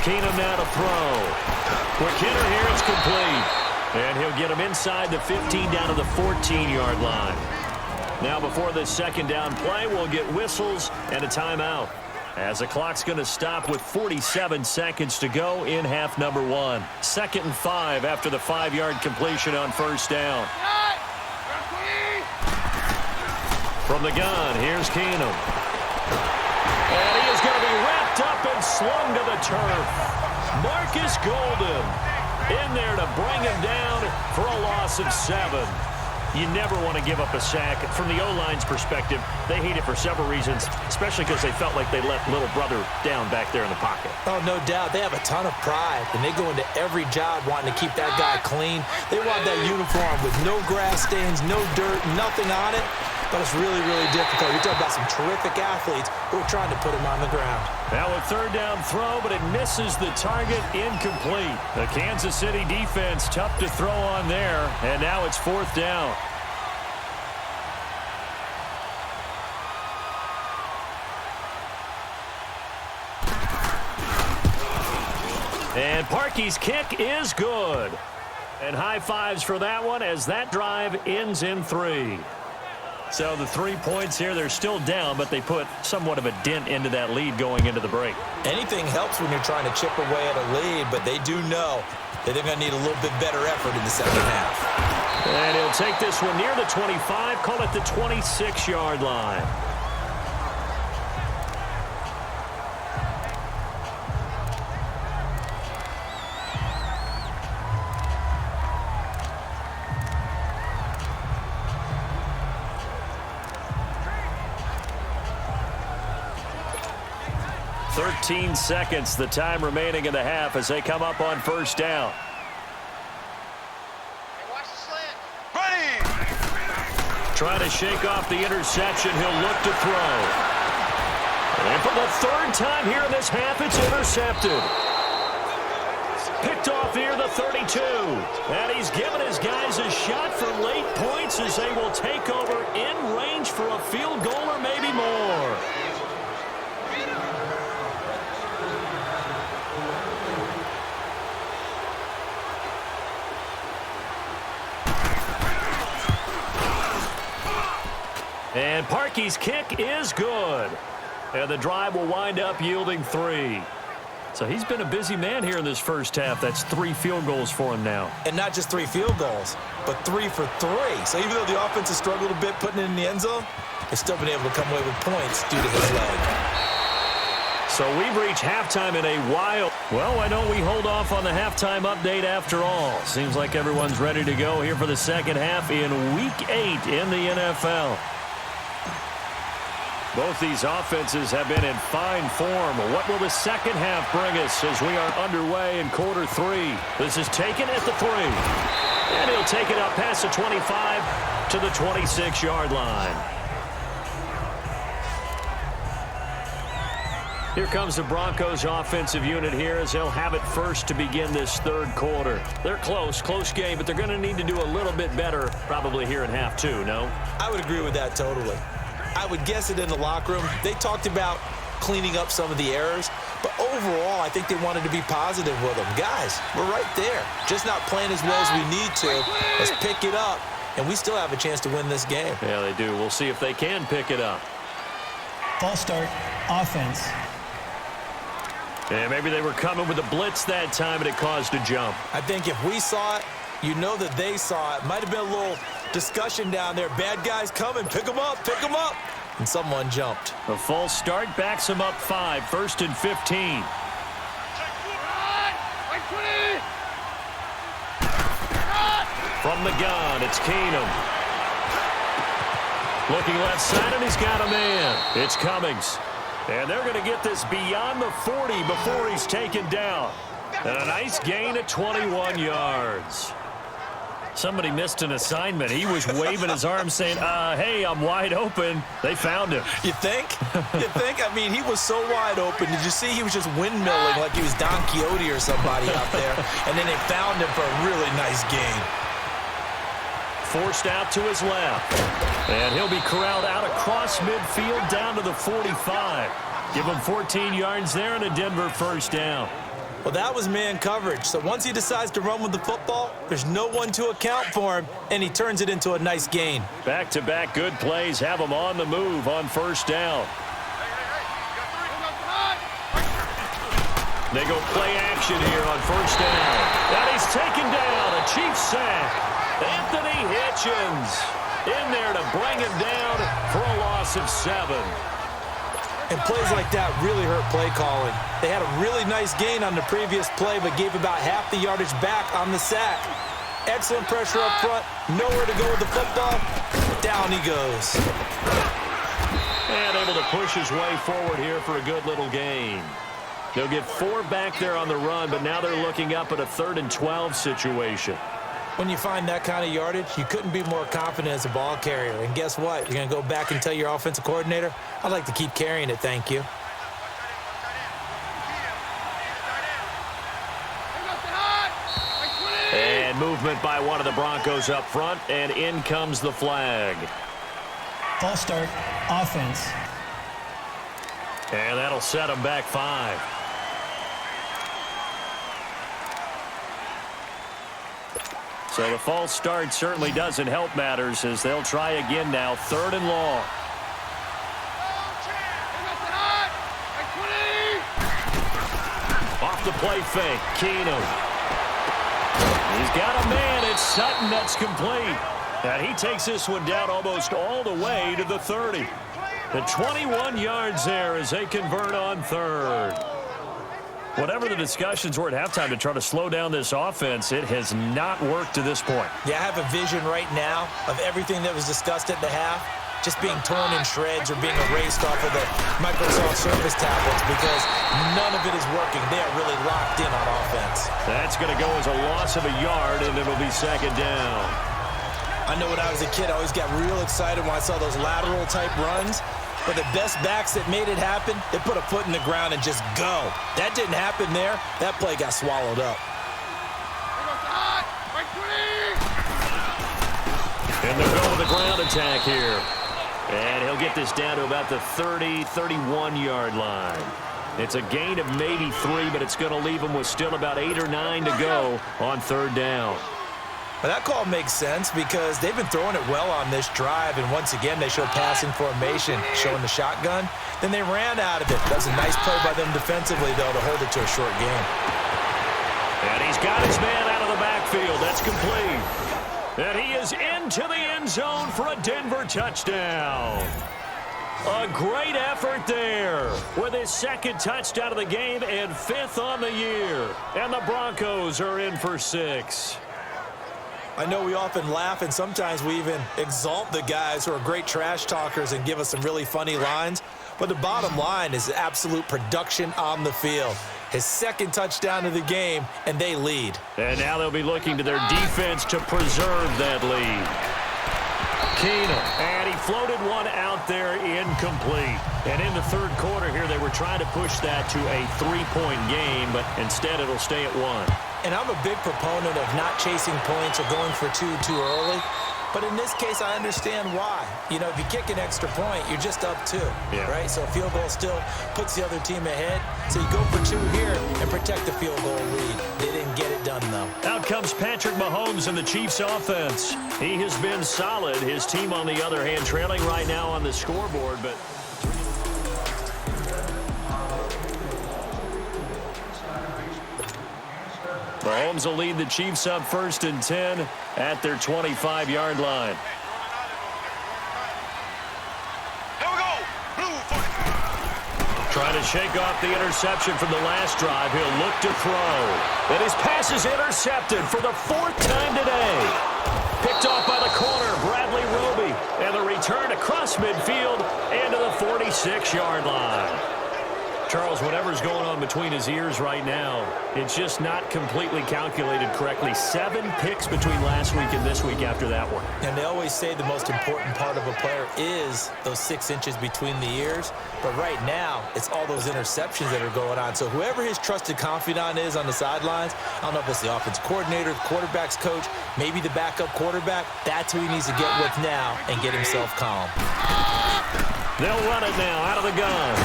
S1: Keenum now to throw. Quick hitter here, it's complete. And he'll get him inside the 15 down to the 14-yard line. Now before this second down play, we'll get whistles and a timeout, as the clock's going to stop with 47 seconds to go in half number 1. 2nd and 5 after the 5-yard completion on first down. From the gun, here's Keenum. And he is going to be wrapped up and slung to the turf. Marcus Golden in there to bring him down for a loss of 7. You never want to give up a sack. From the O-line's perspective, they hate it for several reasons, especially because they felt like they let little brother down back there in the pocket.
S2: Oh, no doubt. They have a ton of pride, and they go into every job wanting to keep that guy clean. They want that uniform with no grass stains, no dirt, nothing on it. But it's really, really difficult. You're talking about some terrific athletes who are trying to put him on the ground.
S1: Now a 3rd down throw, but it misses the target, incomplete. The Kansas City defense tough to throw on there, and now it's 4th down. And Parkey's kick is good. And high fives for that one as that drive ends in 3. So the 3 points here, they're still down, but they put somewhat of a dent into that lead going into the break.
S2: Anything helps when you're trying to chip away at a lead, but they do know that they're going to need a little bit better effort in the second half.
S1: And he'll take this one near the 25, call it the 26-yard line. Thirteen seconds, the time remaining in the half as they come up on first down.
S3: Ready!
S1: Trying to shake off the interception. He'll look to throw. And for the 3rd time here in this half, it's intercepted. Picked off near the 32. And he's given his guys a shot for late points as they will take over in range for a field goal or maybe more. And Parkey's kick is good. And the drive will wind up yielding 3. So he's been a busy man here in this first half. That's 3 field goals for him now.
S2: And not just 3 field goals, but 3 for 3. So even though the offense has struggled a bit putting it in the end zone, they've still been able to come away with points due to his leg.
S1: So we've reached halftime in a while. Well, why don't we hold off on the halftime update after all? Seems like everyone's ready to go here for the second half in Week 8 in the NFL. Both these offenses have been in fine form. What will the second half bring us as we are underway in quarter 3? This is taken at the 3. And he'll take it up past the 25 to the 26-yard line. Here comes the Broncos offensive unit here as they'll have it first to begin this third quarter. They're close game, but they're going to need to do a little bit better probably here in half 2, no?
S2: I would agree with that totally. I would guess it in the locker room. They talked about cleaning up some of the errors, but overall, I think they wanted to be positive with them. Guys, we're right there. Just not playing as well as we need to. Let's pick it up, and we still have a chance to win this game.
S1: Yeah, they do. We'll see if they can pick it up.
S4: False start, offense.
S1: And maybe they were coming with a blitz that time, and it caused a jump.
S2: I think if we saw it, you know that they saw it. Might have been a little discussion down there. Bad guys coming. Pick them up. Pick them up. And someone jumped.
S1: A false start backs them up 5. 1st and 15. From the gun, it's Keenum. Looking left side, and he's got a man. It's Cummings. And they're going to get this beyond the 40 before he's taken down. And a nice gain of 21 yards. Somebody missed an assignment. He was waving his arm saying, hey, I'm wide open. They found him.
S2: You think? You think? I mean, he was so wide open. Did you see he was just windmilling like he was Don Quixote or somebody out there? And then they found him for a really nice gain.
S1: Forced out to his left. And he'll be corralled out across midfield down to the 45. Give him 14 yards there and a Denver first down.
S2: Well, that was man coverage. So once he decides to run with the football, there's no one to account for him, and he turns it into a nice gain.
S1: Back-to-back good plays have him on the move on first down. They go play action here on first down. And he's taken down. A Chiefs sack. Anthony Hitchens in there to bring him down for a loss of 7.
S2: And plays like that really hurt play calling. They had a really nice gain on the previous play, but gave about half the yardage back on the sack. Excellent pressure up front. Nowhere to go with the football. Down he goes.
S1: And able to push his way forward here for a good little gain. They'll get 4 back there on the run, but now they're looking up at a 3rd and 12 situation.
S2: When you find that kind of yardage, you couldn't be more confident as a ball carrier. And guess what? You're going to go back and tell your offensive coordinator, I'd like to keep carrying it, thank you.
S1: And movement by one of the Broncos up front, and in comes the flag.
S4: False start, offense.
S1: And that'll set them back 5. So the false start certainly doesn't help matters as they'll try again now. 3rd and long. Off the play fake. Keenum. He's got a man. It's Sutton that's complete. And he takes this one down almost all the way to the 30. The 21 yards there as they convert on 3rd. Whatever the discussions were at halftime to try to slow down this offense, it has not worked to this point.
S2: Yeah, I have a vision right now of everything that was discussed at the half just being torn in shreds or being erased off of the Microsoft Surface tablets because none of it is working. They are really locked in on offense.
S1: That's going to go as a loss of a yard, and it'll be 2nd down.
S2: I know when I was a kid, I always got real excited when I saw those lateral-type runs. But the best backs that made it happen, they put a foot in the ground and just go. That didn't happen there. That play got swallowed up.
S1: And they'll go with the ground attack here. And he'll get this down to about the 30, 31-yard line. It's a gain of maybe 3, but it's going to leave them with still about 8 or 9 to go on 3rd down.
S2: Well, that call makes sense because they've been throwing it well on this drive, and once again, they show passing formation, showing the shotgun. Then they ran out of it. That was a nice play by them defensively, though, to hold it to a short game.
S1: And he's got his man out of the backfield. That's complete. And he is into the end zone for a Denver touchdown. A great effort there with his 2nd touchdown of the game and 5th on the year. And the Broncos are in for 6.
S2: I know we often laugh, and sometimes we even exalt the guys who are great trash talkers and give us some really funny lines. But the bottom line is absolute production on the field. His second touchdown of the game, and they lead.
S1: And now they'll be looking to their defense to preserve that lead. Keenum, and he floated one out there incomplete. And in the third quarter here, they were trying to push that to a 3-point game, but instead it'll stay at 1.
S2: And I'm a big proponent of not chasing points or going for two too early. But in this case, I understand why. You know, if you kick an extra point, you're just up 2, right? So a field goal still puts the other team ahead. So you go for 2 here and protect the field goal lead. They didn't get it done, though.
S1: Out comes Patrick Mahomes and the Chiefs offense. He has been solid. His team, on the other hand, trailing right now on the scoreboard, but... Mahomes will lead the Chiefs up 1st and 10 at their 25-yard line.
S3: Here we go. Blue 40.
S1: Trying to shake off the interception from the last drive. He'll look to throw. And his pass is intercepted for the 4th time today. Picked off by the corner, Bradley Roby. And the return across midfield and to the 46-yard line. Charles, whatever's going on between his ears right now, it's just not completely calculated correctly. 7 picks between last week and this week after that one.
S2: And they always say the most important part of a player is those 6 inches between the ears. But right now, it's all those interceptions that are going on. So whoever his trusted confidant is on the sidelines, I don't know if it's the offense coordinator, the quarterback's coach, maybe the backup quarterback, that's who he needs to get with now and get himself calm.
S1: They'll run it now out of the gun.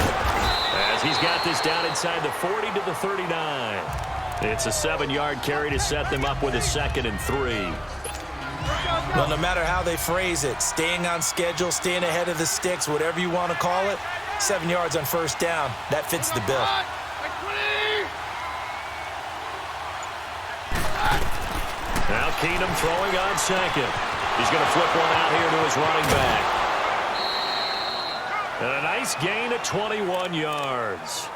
S1: As he's got this down inside the 40 to the 39. It's a 7-yard carry to set them up with a 2nd and 3.
S2: Well, no matter how they phrase it, staying on schedule, staying ahead of the sticks, whatever you want to call it, 7 yards on 1st down, that fits the bill.
S1: Now Keenum throwing on 2nd. He's going to flip one out here to his running back. And a nice gain of 21 yards.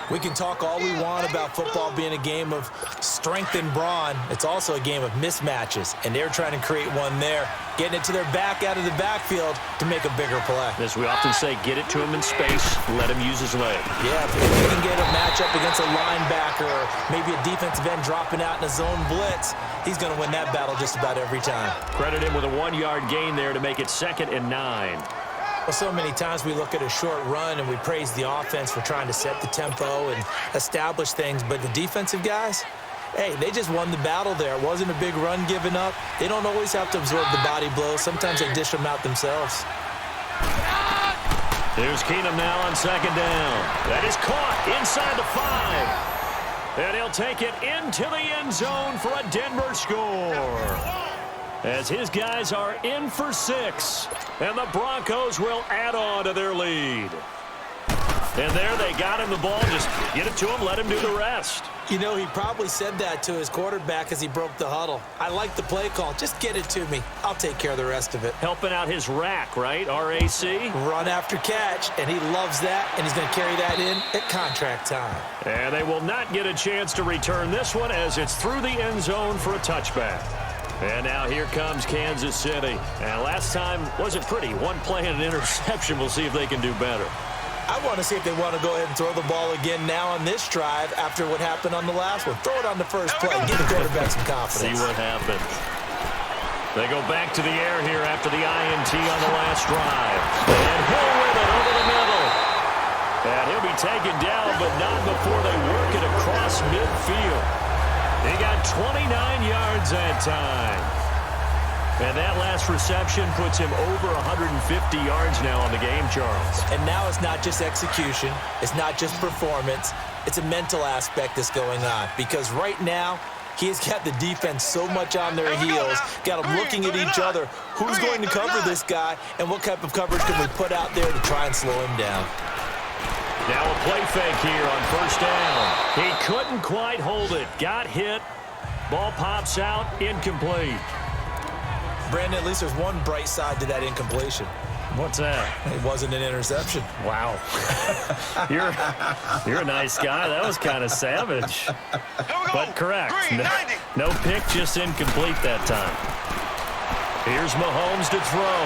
S2: We can talk all we want about football being a game of strength and brawn. It's also a game of mismatches, and they're trying to create one there, getting it to their back out of the backfield to make a bigger play.
S1: As we often say, get it to him in space, let him use his leg.
S2: Yeah, if he can get a matchup against a linebacker or maybe a defensive end dropping out in a zone blitz, he's going to win that battle just about every time.
S1: Credit him with a 1-yard gain there to make it 2nd and 9.
S2: Well, so many times we look at a short run and we praise the offense for trying to set the tempo and establish things, but the defensive guys, hey, they just won the battle there. It wasn't a big run given up. They don't always have to absorb the body blows. Sometimes they dish them out themselves.
S1: There's Keenum now on 2nd down. That is caught inside the 5. And he'll take it into the end zone for a Denver score. As his guys are in for 6. And the Broncos will add on to their lead. And there they got him the ball. Just get it to him, let him do the rest.
S2: You know, he probably said that to his quarterback as he broke the huddle. I like the play call. Just get it to me. I'll take care of the rest of it.
S1: Helping out his rack, right? R-A-C?
S2: Run after catch, and he loves that, and he's going to carry that in at contract time.
S1: And they will not get a chance to return this one as it's through the end zone for a touchback. And now here comes Kansas City. And last time wasn't pretty. 1 play and an interception. We'll see if they can do better.
S2: I want to see if they want to go ahead and throw the ball again now on this drive after what happened on the last one. Throw it on the first play. Give the quarterback some confidence.
S1: See what happens. They go back to the air here after the INT on the last drive. And Hill with it over the middle. And he'll be taken down, but not before they work it across midfield. He got 29 yards that time. And that last reception puts him over 150 yards now on the game, Charles.
S2: And now it's not just execution. It's not just performance. It's a mental aspect that's going on. Because right now, he's got the defense so much on their heels, got them looking at each other. Who's going to cover this guy, and what type of coverage can we put out there to try and slow him down?
S1: Now a play fake here on 1st down. He couldn't quite hold it. Got hit. Ball pops out. Incomplete.
S2: Brandon, at least there's one bright side to that incompletion.
S1: What's that?
S2: It wasn't an interception.
S1: Wow. You're a nice guy. That was kind of savage. But correct. No pick, just incomplete that time. Here's Mahomes to throw.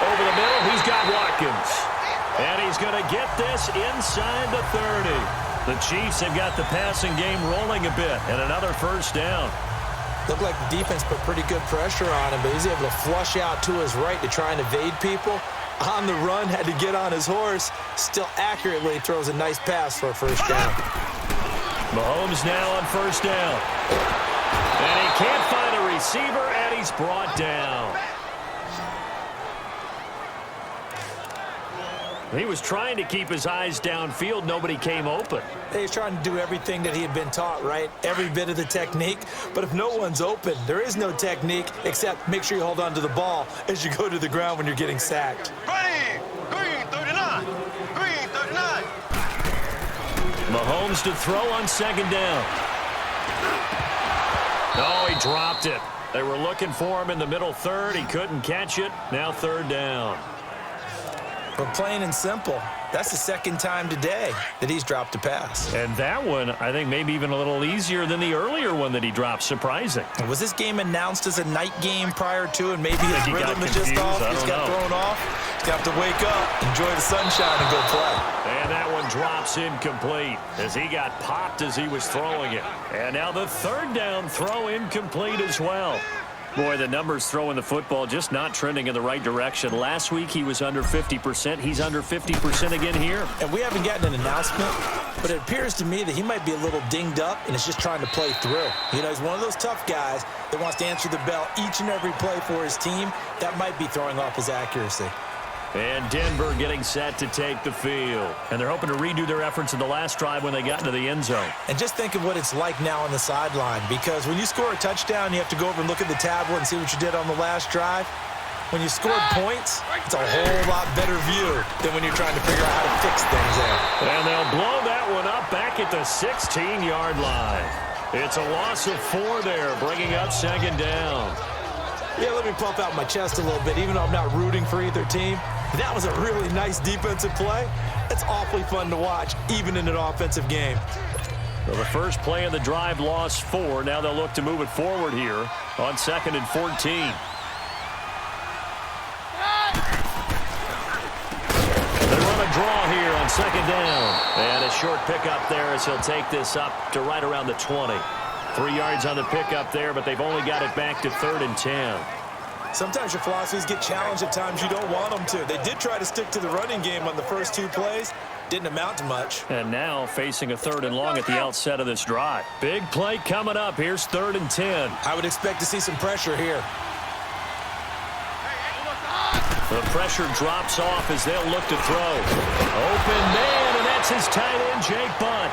S1: Over the middle, he's got Watkins. And he's going to get this inside the 30. The Chiefs have got the passing game rolling a bit, and another first down.
S2: Looked like the defense put pretty good pressure on him, but he's able to flush out to his right to try and evade people. On the run, had to get on his horse. Still accurately throws a nice pass for a first down.
S1: Mahomes now on first down. And he can't find a receiver, and he's brought down. He was trying to keep his eyes downfield. Nobody came open.
S2: He was trying to do everything that he had been taught, right? Every bit of the technique. But if no one's open, there is no technique except make sure you hold on to the ball as you go to the ground when you're getting sacked.
S3: Ready. Green 39. Green 39.
S1: Mahomes to throw on second down. Oh, he dropped it. They were looking for him in the middle third. He couldn't catch it. Now third down.
S2: But plain and simple, that's the second time today that he's dropped a pass.
S1: And that one, I think, maybe even a little easier than the earlier one that he dropped. Surprising.
S2: Was this game announced as a night game prior to, and maybe his rhythm is just off? He's got thrown off. He's got to wake up, enjoy the sunshine, and go play.
S1: And that one drops incomplete as he got popped as he was throwing it. And now the third down throw incomplete as well. Boy, the numbers throwing the football just not trending in the right direction. Last week he was under 50%. He's under 50% again here.
S2: And we haven't gotten an announcement, but it appears to me that he might be a little dinged up and is just trying to play through. You know, he's one of those tough guys that wants to answer the bell each and every play for his team. That might be throwing off his accuracy.
S1: And Denver getting set to take the field. And they're hoping to redo their efforts in the last drive when they got into the end zone.
S2: And just think of what it's like now on the sideline, because when you score a touchdown, you have to go over and look at the tablet and see what you did on the last drive. When you scored points, it's a whole lot better view than when you're trying to figure out how to fix things there.
S1: And they'll blow that one up back at the 16-yard line. It's a loss of 4 there, bringing up second down.
S2: Yeah, let me pump out my chest a little bit, even though I'm not rooting for either team. That was a really nice defensive play. It's awfully fun to watch, even in an offensive game.
S1: Well, the first play of the drive lost 4. Now they'll look to move it forward here on 2nd and 14. They run a draw here on second down. And a short pickup there as he'll take this up to right around the 20. 3 yards on the pickup there, but they've only got it back to 3rd and 10.
S2: Sometimes your philosophies get challenged at times you don't want them to. They did try to stick to the running game on the first 2 plays. Didn't amount to much.
S1: And now facing a 3rd and long at the outset of this drive. Big play coming up. Here's 3rd and 10.
S2: I would expect to see some pressure here.
S1: The pressure drops off as they'll look to throw. Open man, and that's his tight end, Jake Butt.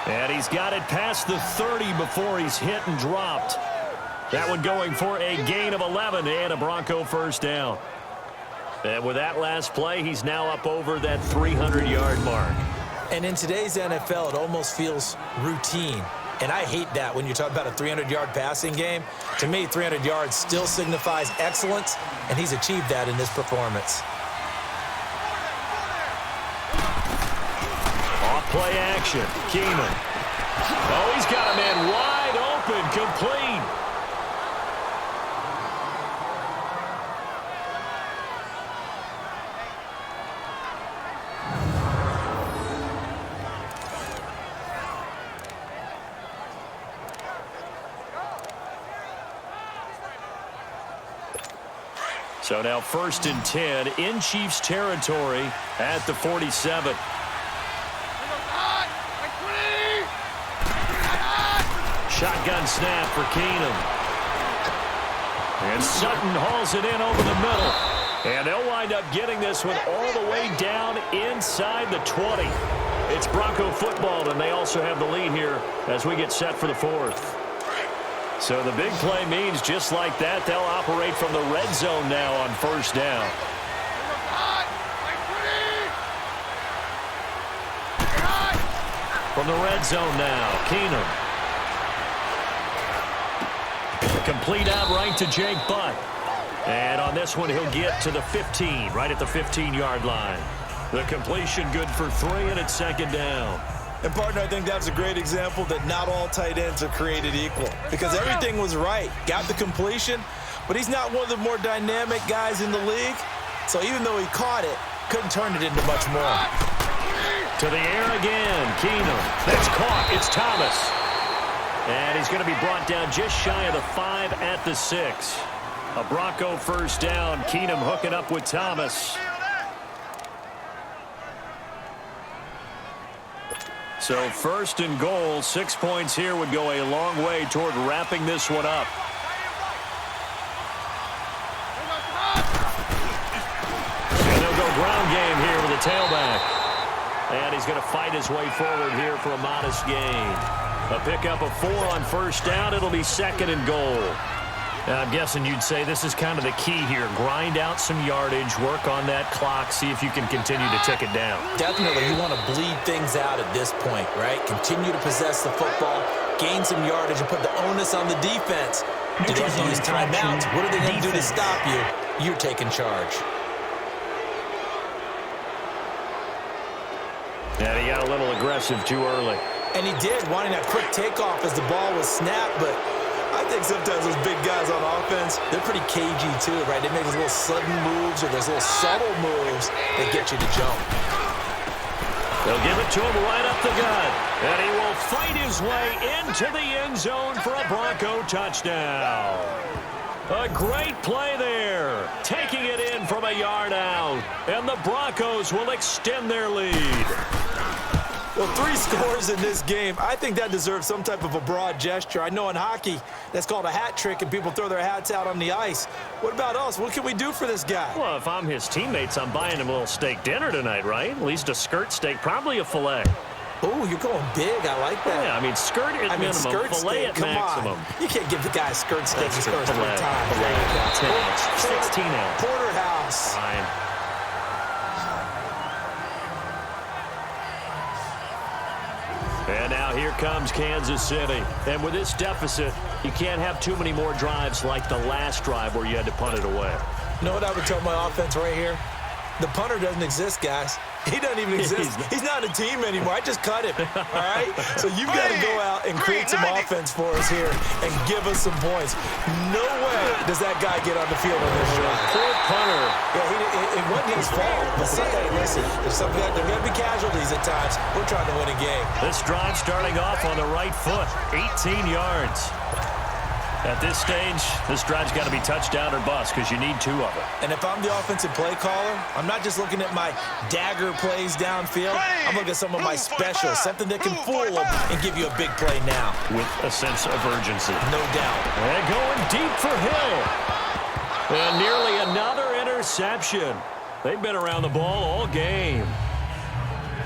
S1: And he's got it past the 30 before he's hit and dropped. That one going for a gain of 11 and a Bronco first down. And with that last play, he's now up over that 300-yard mark.
S2: And in today's NFL, it almost feels routine. And I hate that when you talk about a 300-yard passing game. To me, 300 yards still signifies excellence, and he's achieved that in this performance.
S1: Off-play action. Keenan. Oh, he's got a man wide open, complete. So now 1st and 10 in Chiefs territory at the 47. Shotgun snap for Keenum. And Sutton hauls it in over the middle. And they'll wind up getting this one all the way down inside the 20. It's Bronco football, and they also have the lead here as we get set for the 4th. So the big play means just like that, they'll operate from the red zone now on first down. From the red zone now, Keenum. Complete out right to Jake Butt. And on this one, he'll get to the 15, right at the 15-yard line. The completion good for 3, and it's second down.
S2: And, partner, I think that's a great example that not all tight ends are created equal because everything was right. Got the completion, but he's not one of the more dynamic guys in the league. So even though he caught it, couldn't turn it into much more.
S1: To the air again, Keenum. That's caught. It's Thomas. And he's going to be brought down just shy of the 5 at the 6. A Bronco first down. Keenum hooking up with Thomas. So first and goal, 6 points here would go a long way toward wrapping this one up. And they'll go ground game here with a tailback. And he's going to fight his way forward here for a modest gain. A pickup of 4 on first down. It'll be second and goal. I'm guessing you'd say this is kind of the key here. Grind out some yardage, work on that clock, see if you can continue to tick it down.
S2: Definitely. You want to bleed things out at this point, right? Continue to possess the football, gain some yardage, and put the onus on the defense. Do they have to use timeouts? What are they going to do to stop you? You're taking charge.
S1: And he got a little aggressive too early.
S2: And he did, wanting that quick takeoff as the ball was snapped, but I think sometimes those big guys on offense, they're pretty cagey too, right? They make those little sudden moves or those little subtle moves that get you to jump.
S1: They'll give it to him right up the gut. And he will fight his way into the end zone for a Bronco touchdown. A great play there. Taking it in from a yard out. And the Broncos will extend their lead.
S2: Well, 3 scores in this game. I think that deserves some type of a broad gesture. I know in hockey, that's called a hat trick, and people throw their hats out on the ice. What about us? What can we do for this guy?
S1: Well, if I'm his teammates, I'm buying him a little steak dinner tonight, right? At least a skirt steak, probably a filet.
S2: Oh, you're going big. I like that.
S1: Yeah, I mean, skirt at minimum,
S2: skirt
S1: filet
S2: steak.
S1: at maximum.
S2: You can't give the guy a skirt steak his first 3 times.
S1: Filet. 10 ounce, 16 ounce.
S2: Porterhouse.
S1: Fine. And now here comes Kansas City. And with this deficit, you can't have too many more drives like the last drive where you had to punt it away.
S2: You know what I would tell my offense right here? The punter doesn't exist, guys. He doesn't even exist. He's not a team anymore. I just cut him, all right? So you've got to go out and create some offense for us here and give us some points. No way does that guy get on the field on this drive.
S1: Poor punter.
S2: Yeah, it wasn't his fault. But hey, listen, there are going to be casualties at times. We're trying to win a game.
S1: This drive starting off on the right foot, 18 yards. At this stage, this drive's got to be touchdown or bust because you need 2 of them.
S2: And if I'm the offensive play caller, I'm not just looking at my dagger plays downfield. I'm looking at some of my specials, something that can fool them and give you a big play now.
S1: With a sense of urgency.
S2: No doubt.
S1: And going deep for Hill. And nearly another interception. They've been around the ball all game.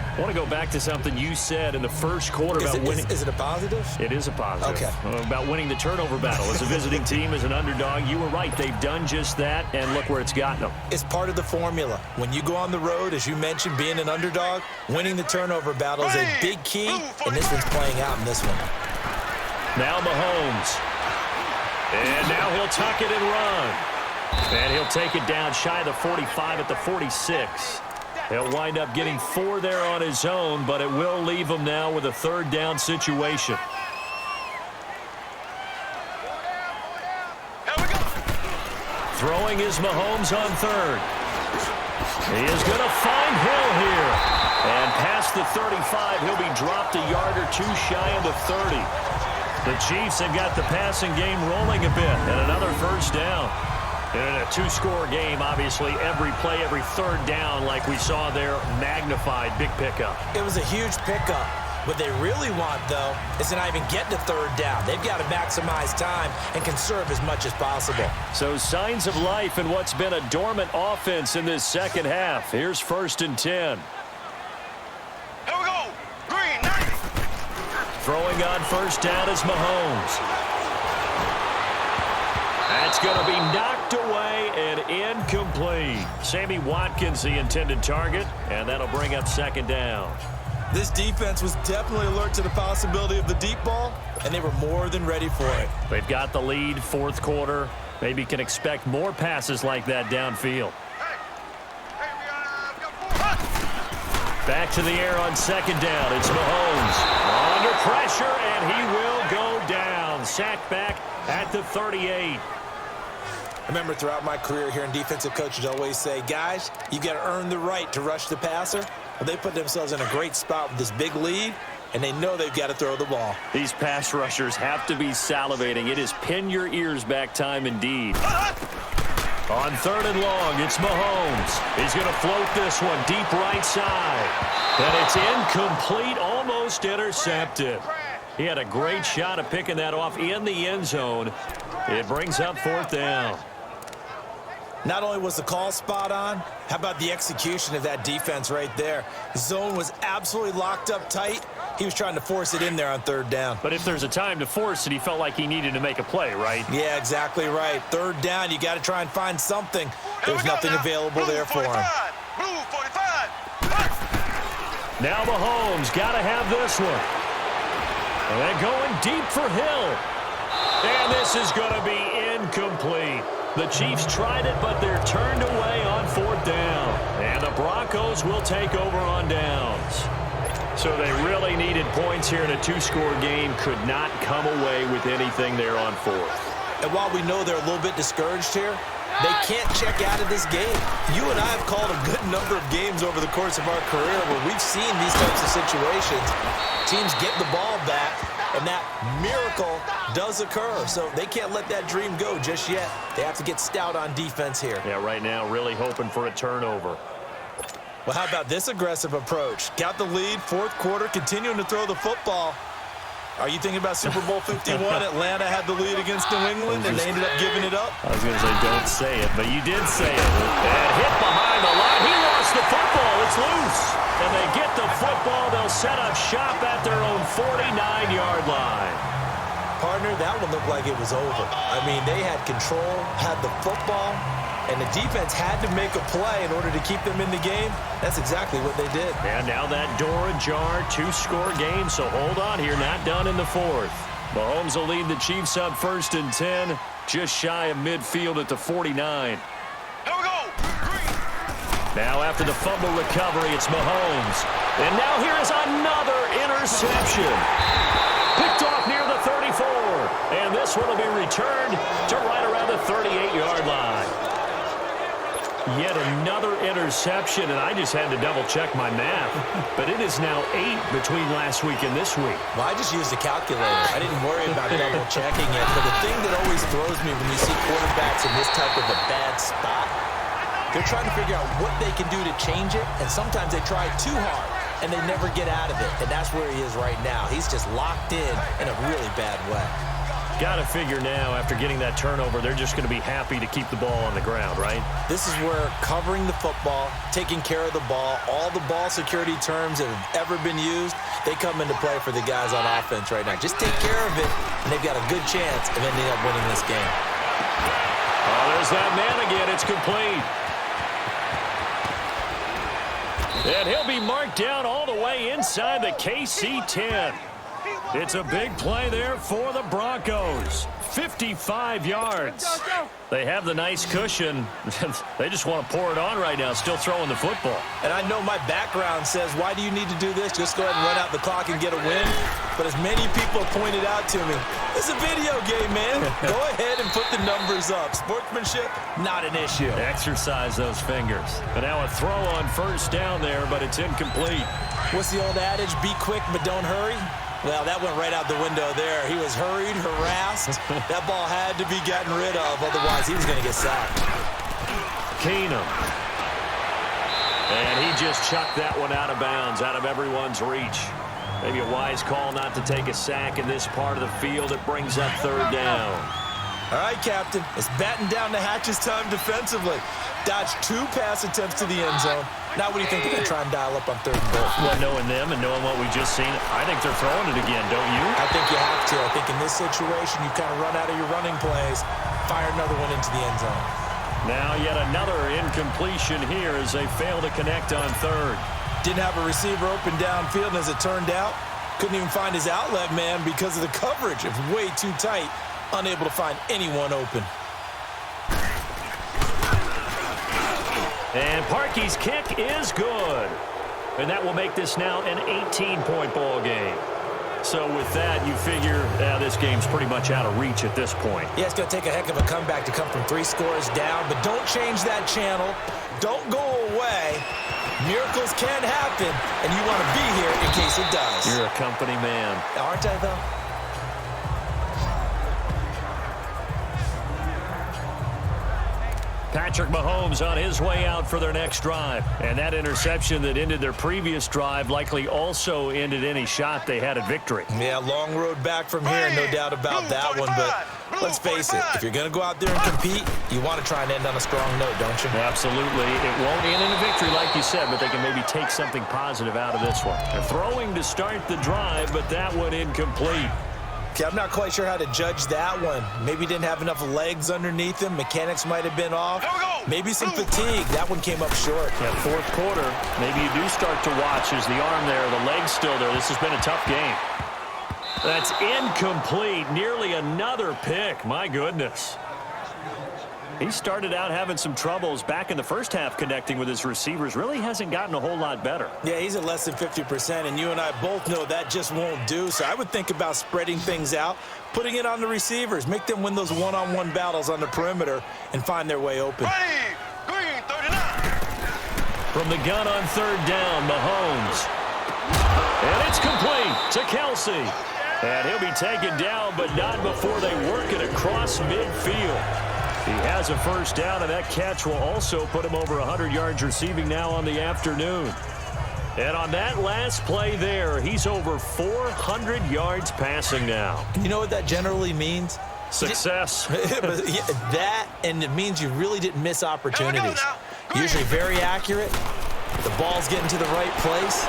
S1: I want to go back to something you said in the first quarter about winning.
S2: Is it a positive?
S1: It is a positive.
S2: Okay.
S1: About winning the turnover battle. As a visiting team, as an underdog, you were right. They've done just that, and look where it's gotten them.
S2: It's part of the formula. When you go on the road, as you mentioned, being an underdog, winning the turnover battle is a big key, and this one's playing out in this one.
S1: Now Mahomes. And now he'll tuck it and run. And he'll take it down shy of the 45 at the 46. He'll wind up getting 4 there on his own, but it will leave him now with a 3rd down situation. Throwing is Mahomes on 3rd. He is going to find Hill here. And past the 35, he'll be dropped a yard or 2 shy of the 30. The Chiefs have got the passing game rolling a bit, and another 1st down. In a 2-score game, obviously, every play, every 3rd down, like we saw there, magnified, big pickup.
S2: It was a huge pickup. What they really want, though, is to not even get to 3rd down. They've got to maximize time and conserve as much as possible.
S1: So signs of life in what's been a dormant offense in this second half. Here's 1st and 10.
S3: Here we go. Green, 90.
S1: Throwing on 1st down is Mahomes. That's going to be knocked away and incomplete. Sammy Watkins, the intended target, and that'll bring up 2nd down.
S2: This defense was definitely alert to the possibility of the deep ball, and they were more than ready for it.
S1: They've got the lead, 4th quarter. Maybe can expect more passes like that downfield. Back to the air on second down. It's Mahomes. Under pressure, and he will go down. Sacked back at the 38.
S2: I remember throughout my career hearing defensive coaches always say, guys, you got to earn the right to rush the passer. Well, they put themselves in a great spot with this big lead, and they know they've got to throw the ball.
S1: These pass rushers have to be salivating. It is pin your ears back time indeed. On third and long, it's Mahomes. He's going to float this one deep right side. And it's incomplete, almost intercepted. He had a great shot at picking that off in the end zone. It brings up fourth down.
S2: Not only was the call spot on, how about the execution of that defense right there? The zone was absolutely locked up tight. He was trying to force it in there on third down.
S1: But if there's a time to force it, he felt like he needed to make a play, right?
S2: Yeah, exactly right. Third down, you got to try and find something. There's nothing available there for him.
S3: Blue 45.
S1: Now Mahomes got to have this one. And they're going deep for Hill. And this is going to be incomplete. The Chiefs tried it, but they're turned away on fourth down. And the Broncos will take over on downs. So they really needed points here in a two-score game. Could not come away with anything there on fourth.
S2: And while we know they're a little bit discouraged here, they can't check out of this game. You and I have called a good number of games over the course of our career where we've seen these types of situations. Teams get the ball back, and that miracle does occur. So they can't let that dream go just yet. They have to get stout on defense here.
S1: Yeah, right now really hoping for a turnover.
S2: Well, how about this aggressive approach? Got the lead, fourth quarter, continuing to throw the football. Are you thinking about Super Bowl 51? Atlanta had the lead against New England, and they ended up giving it up?
S1: I was going to say don't say it, but you did say it. And hit behind the line. He lost the football. It's loose. And they get the football. They'll set up shop at their own 49-yard line.
S2: Partner, that one looked like it was over. I mean, they had control, had the football, and the defense had to make a play in order to keep them in the game. That's exactly what they did.
S1: And now that door ajar, two-score game, so hold on here, not done in the fourth. Mahomes will lead the Chiefs up first and 10, just shy of midfield at the 49.
S3: Here we go.
S1: Now after the fumble recovery, it's Mahomes. And now here is another interception. Picked off near the 34. And this one will be returned to right around the 38-yard line. Yet another interception, and I just had to double-check my math. But it is now 8 between last week and this week.
S2: Well, I just used a calculator. I didn't worry about double-checking it. But the thing that always throws me when you see quarterbacks in this type of a bad spot, they're trying to figure out what they can do to change it, and sometimes they try too hard, and they never get out of it. And that's where he is right now. He's just locked in a really bad way.
S1: Got to figure now, after getting that turnover, they're just going to be happy to keep the ball on the ground, right?
S2: This is where covering the football, taking care of the ball, all the ball security terms that have ever been used, they come into play for the guys on offense right now. Just take care of it, and they've got a good chance of ending up winning this game.
S1: Oh, there's that man again. It's complete. And he'll be marked down all the way inside the KC-10. It's a big play there for the Broncos. 55 yards. They have the nice cushion. They just want to pour it on right now, still throwing the football.
S2: And I know my background says, why do you need to do this? Just go ahead and run out the clock and get a win. But as many people have pointed out to me, it's a video game, man. Go ahead and put the numbers up. Sportsmanship, not an issue.
S1: Exercise those fingers. And now a throw on first down there, but it's incomplete.
S2: What's the old adage? Be quick, but don't hurry. Well, that went right out the window there. He was hurried, harassed. That ball had to be gotten rid of, otherwise he was going to get sacked.
S1: Keenum. And he just chucked that one out of bounds, out of everyone's reach. Maybe a wise call not to take a sack in this part of the field. It brings up third down.
S2: All right, Captain. It's batten down the hatches time defensively. Dodged 2 pass attempts to the end zone. Now what do you think they're going to try and dial up on third and goal?
S1: Well, knowing them and knowing what we just seen, I think they're throwing it again, don't you?
S2: I think you have to. I think in this situation, you kind of run out of your running plays, fire another one into the end zone.
S1: Now yet another incompletion here as they fail to connect on third.
S2: Didn't have a receiver open downfield, and as it turned out, couldn't even find his outlet man because of the coverage. It was way too tight, unable to find anyone open.
S1: And Parkey's kick is good. And that will make this now an 18-point ball game. So with that, you figure this game's pretty much out of reach at this point.
S2: Yeah, it's going to take a heck of a comeback to come from 3 scores down, but don't change that channel. Don't go away. Miracles can happen, and you want to be here in case it does.
S1: You're a company man.
S2: Aren't I, though?
S1: Patrick Mahomes on his way out for their next drive. And that interception that ended their previous drive likely also ended any shot they had at victory.
S2: Yeah, long road back from here, no doubt about that one. But let's face it, if you're going to go out there and compete, you want to try and end on a strong note, don't you?
S1: Absolutely. It won't end in a victory, like you said, but they can maybe take something positive out of this one. They're throwing to start the drive, but that one incomplete.
S2: Okay, I'm not quite sure how to judge that one. Maybe didn't have enough legs underneath him. Mechanics might have been off. Maybe some fatigue. That one came up short.
S1: Yeah, fourth quarter, maybe you do start to watch as the arm there, the leg's still there. This has been a tough game. That's incomplete. Nearly another pick. My goodness. He started out having some troubles back in the first half connecting with his receivers. Really hasn't gotten a whole lot better.
S2: Yeah, he's at less than 50%, and you and I both know that just won't do. So I would think about spreading things out, putting it on the receivers, make them win those one-on-one battles on the perimeter and find their way open.
S3: Green, 39.
S1: From the gun on third down, Mahomes. And it's complete to Kelsey. And he'll be taken down, but not before they work it across midfield. He has a first down, and that catch will also put him over 100 yards receiving now on the afternoon. And on that last play there, he's over 400 yards passing now.
S2: You know what that generally means?
S1: Success.
S2: But yeah, that, and it means you really didn't miss opportunities. Usually very accurate. The ball's getting to the right place.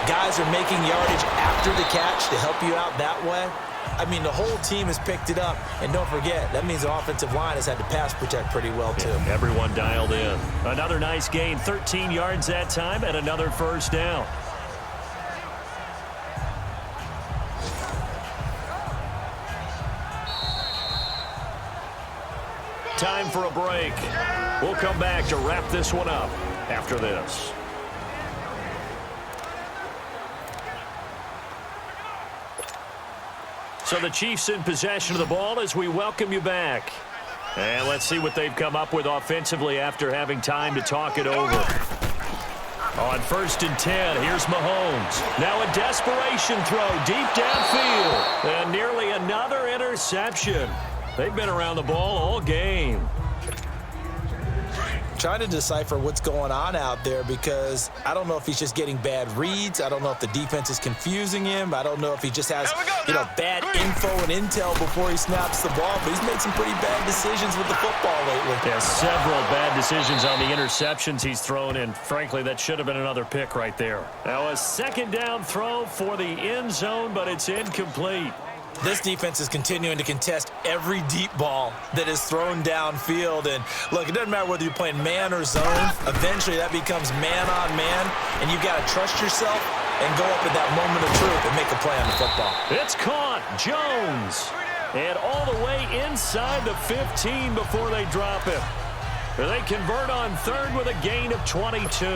S2: Guys are making yardage after the catch to help you out that way. I mean, the whole team has picked it up. And don't forget, that means the offensive line has had to pass protect pretty well, too.
S1: Yeah, everyone dialed in. Another nice gain, 13 yards that time, and another first down. Time for a break. We'll come back to wrap this one up after this. So the Chiefs in possession of the ball as we welcome you back. And let's see what they've come up with offensively after having time to talk it over. On 1st and 10, here's Mahomes. Now a desperation throw deep downfield. And nearly another interception. They've been around the ball all game.
S2: Trying to decipher what's going on out there because I don't know if he's just getting bad reads. I don't know if the defense is confusing him. I don't know if he just has, bad info and intel before he snaps the ball. But he's made some pretty bad decisions with the football lately.
S1: Yeah, several bad decisions on the interceptions he's thrown, and frankly, that should have been another pick right there. Now a second down throw for the end zone, but it's incomplete.
S2: This defense is continuing to contest every deep ball that is thrown downfield. And, look, it doesn't matter whether you're playing man or zone. Eventually, that becomes man-on-man, and you've got to trust yourself and go up at that moment of truth and make a play on the football.
S1: It's caught. Jones. And all the way inside the 15 before they drop him. They convert on third with a gain of 22.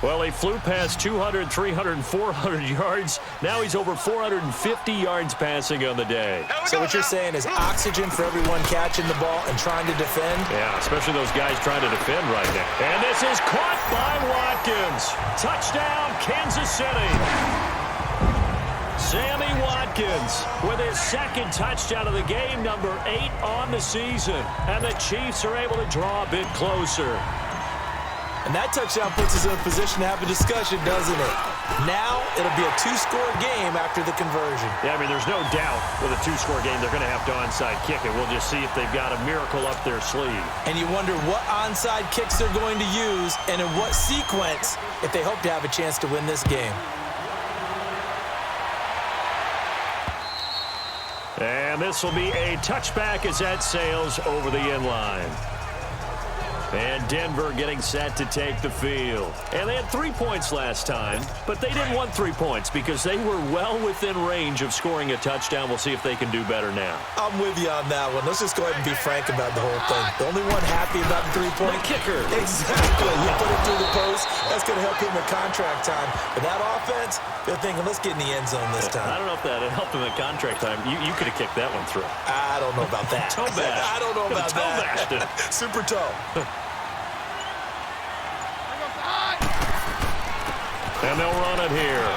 S1: Well, he flew past 200, 300, and 400 yards. Now he's over 450 yards passing on the day.
S2: So what you're saying is oxygen for everyone catching the ball and trying to defend?
S1: Yeah, especially those guys trying to defend right now. And this is caught by Watkins. Touchdown, Kansas City. Sammy Watkins with his second touchdown of the game, number 8 on the season. And the Chiefs are able to draw a bit closer.
S2: And that touchdown puts us in a position to have a discussion, doesn't it? Now it'll be a 2-score game after the conversion.
S1: Yeah, I mean, there's no doubt with a 2-score game they're going to have to onside kick it. We'll just see if they've got a miracle up their sleeve.
S2: And you wonder what onside kicks they're going to use and in what sequence if they hope to have a chance to win this game. And
S1: this will be a touchback as that sails over the end line. And Denver getting set to take the field. And they had 3 points last time, but they didn't want 3 points because they were well within range of scoring a touchdown. We'll see if they can do better now.
S2: I'm with you on that one. Let's just go ahead and be frank about the whole thing. The only one happy about the 3-point
S1: kicker.
S2: Exactly. You put it through the post. That's going to help him in contract time. But that offense, they're thinking, let's get in the end zone this time.
S1: I don't know if that helped him in contract time. You could have kicked that one through.
S2: I don't know about that.
S1: Toe bash.
S2: I don't know about
S1: toe
S2: that.
S1: bashed it.
S2: Super toe.
S1: And they'll run it here.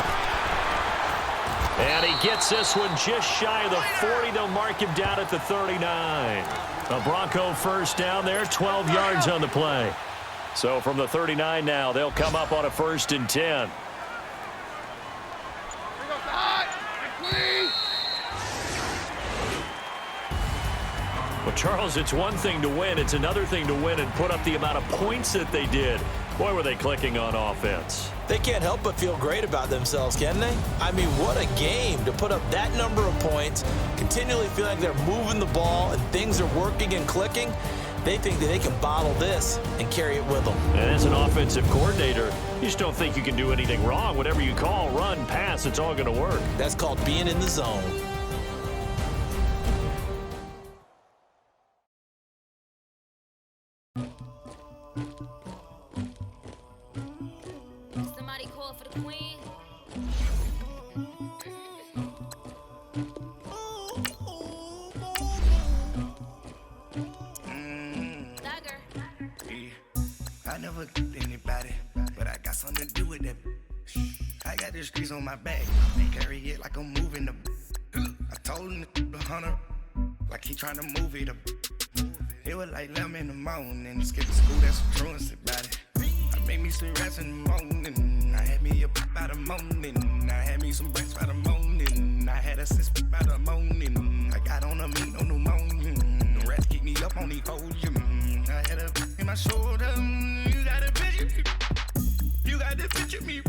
S1: And he gets this one just shy of the 40. They'll mark him down at the 39. A Bronco first down there, 12 yards on the play. So from the 39 now, they'll come up on a 1st and 10. Well, Charles, it's one thing to win. It's another thing to win and put up the amount of points that they did. Boy, were they clicking on offense.
S2: They can't help but feel great about themselves, can they? I mean, what a game to put up that number of points, continually feel like they're moving the ball and things are working and clicking. They think that they can bottle this and carry it with them.
S1: And as an offensive coordinator, you just don't think you can do anything wrong. Whatever you call, run, pass, it's all going to work.
S2: That's called being in the zone.
S5: Somebody call for the queen.
S6: I never anybody, but I got something to do with that. I got the streets on my back, carry it like I'm moving the. I told him the 100, like he trying to move it up. It was like 11 in the morning, skip to school, that's what truancy about it. I made me some rats in the morning, I had me a pop by the morning, I had me some breaks by the morning, I had a sis by the morning, I got on a meat on the morning, the rats keep me up on the podium, I had a in my shoulder, you got to picture me.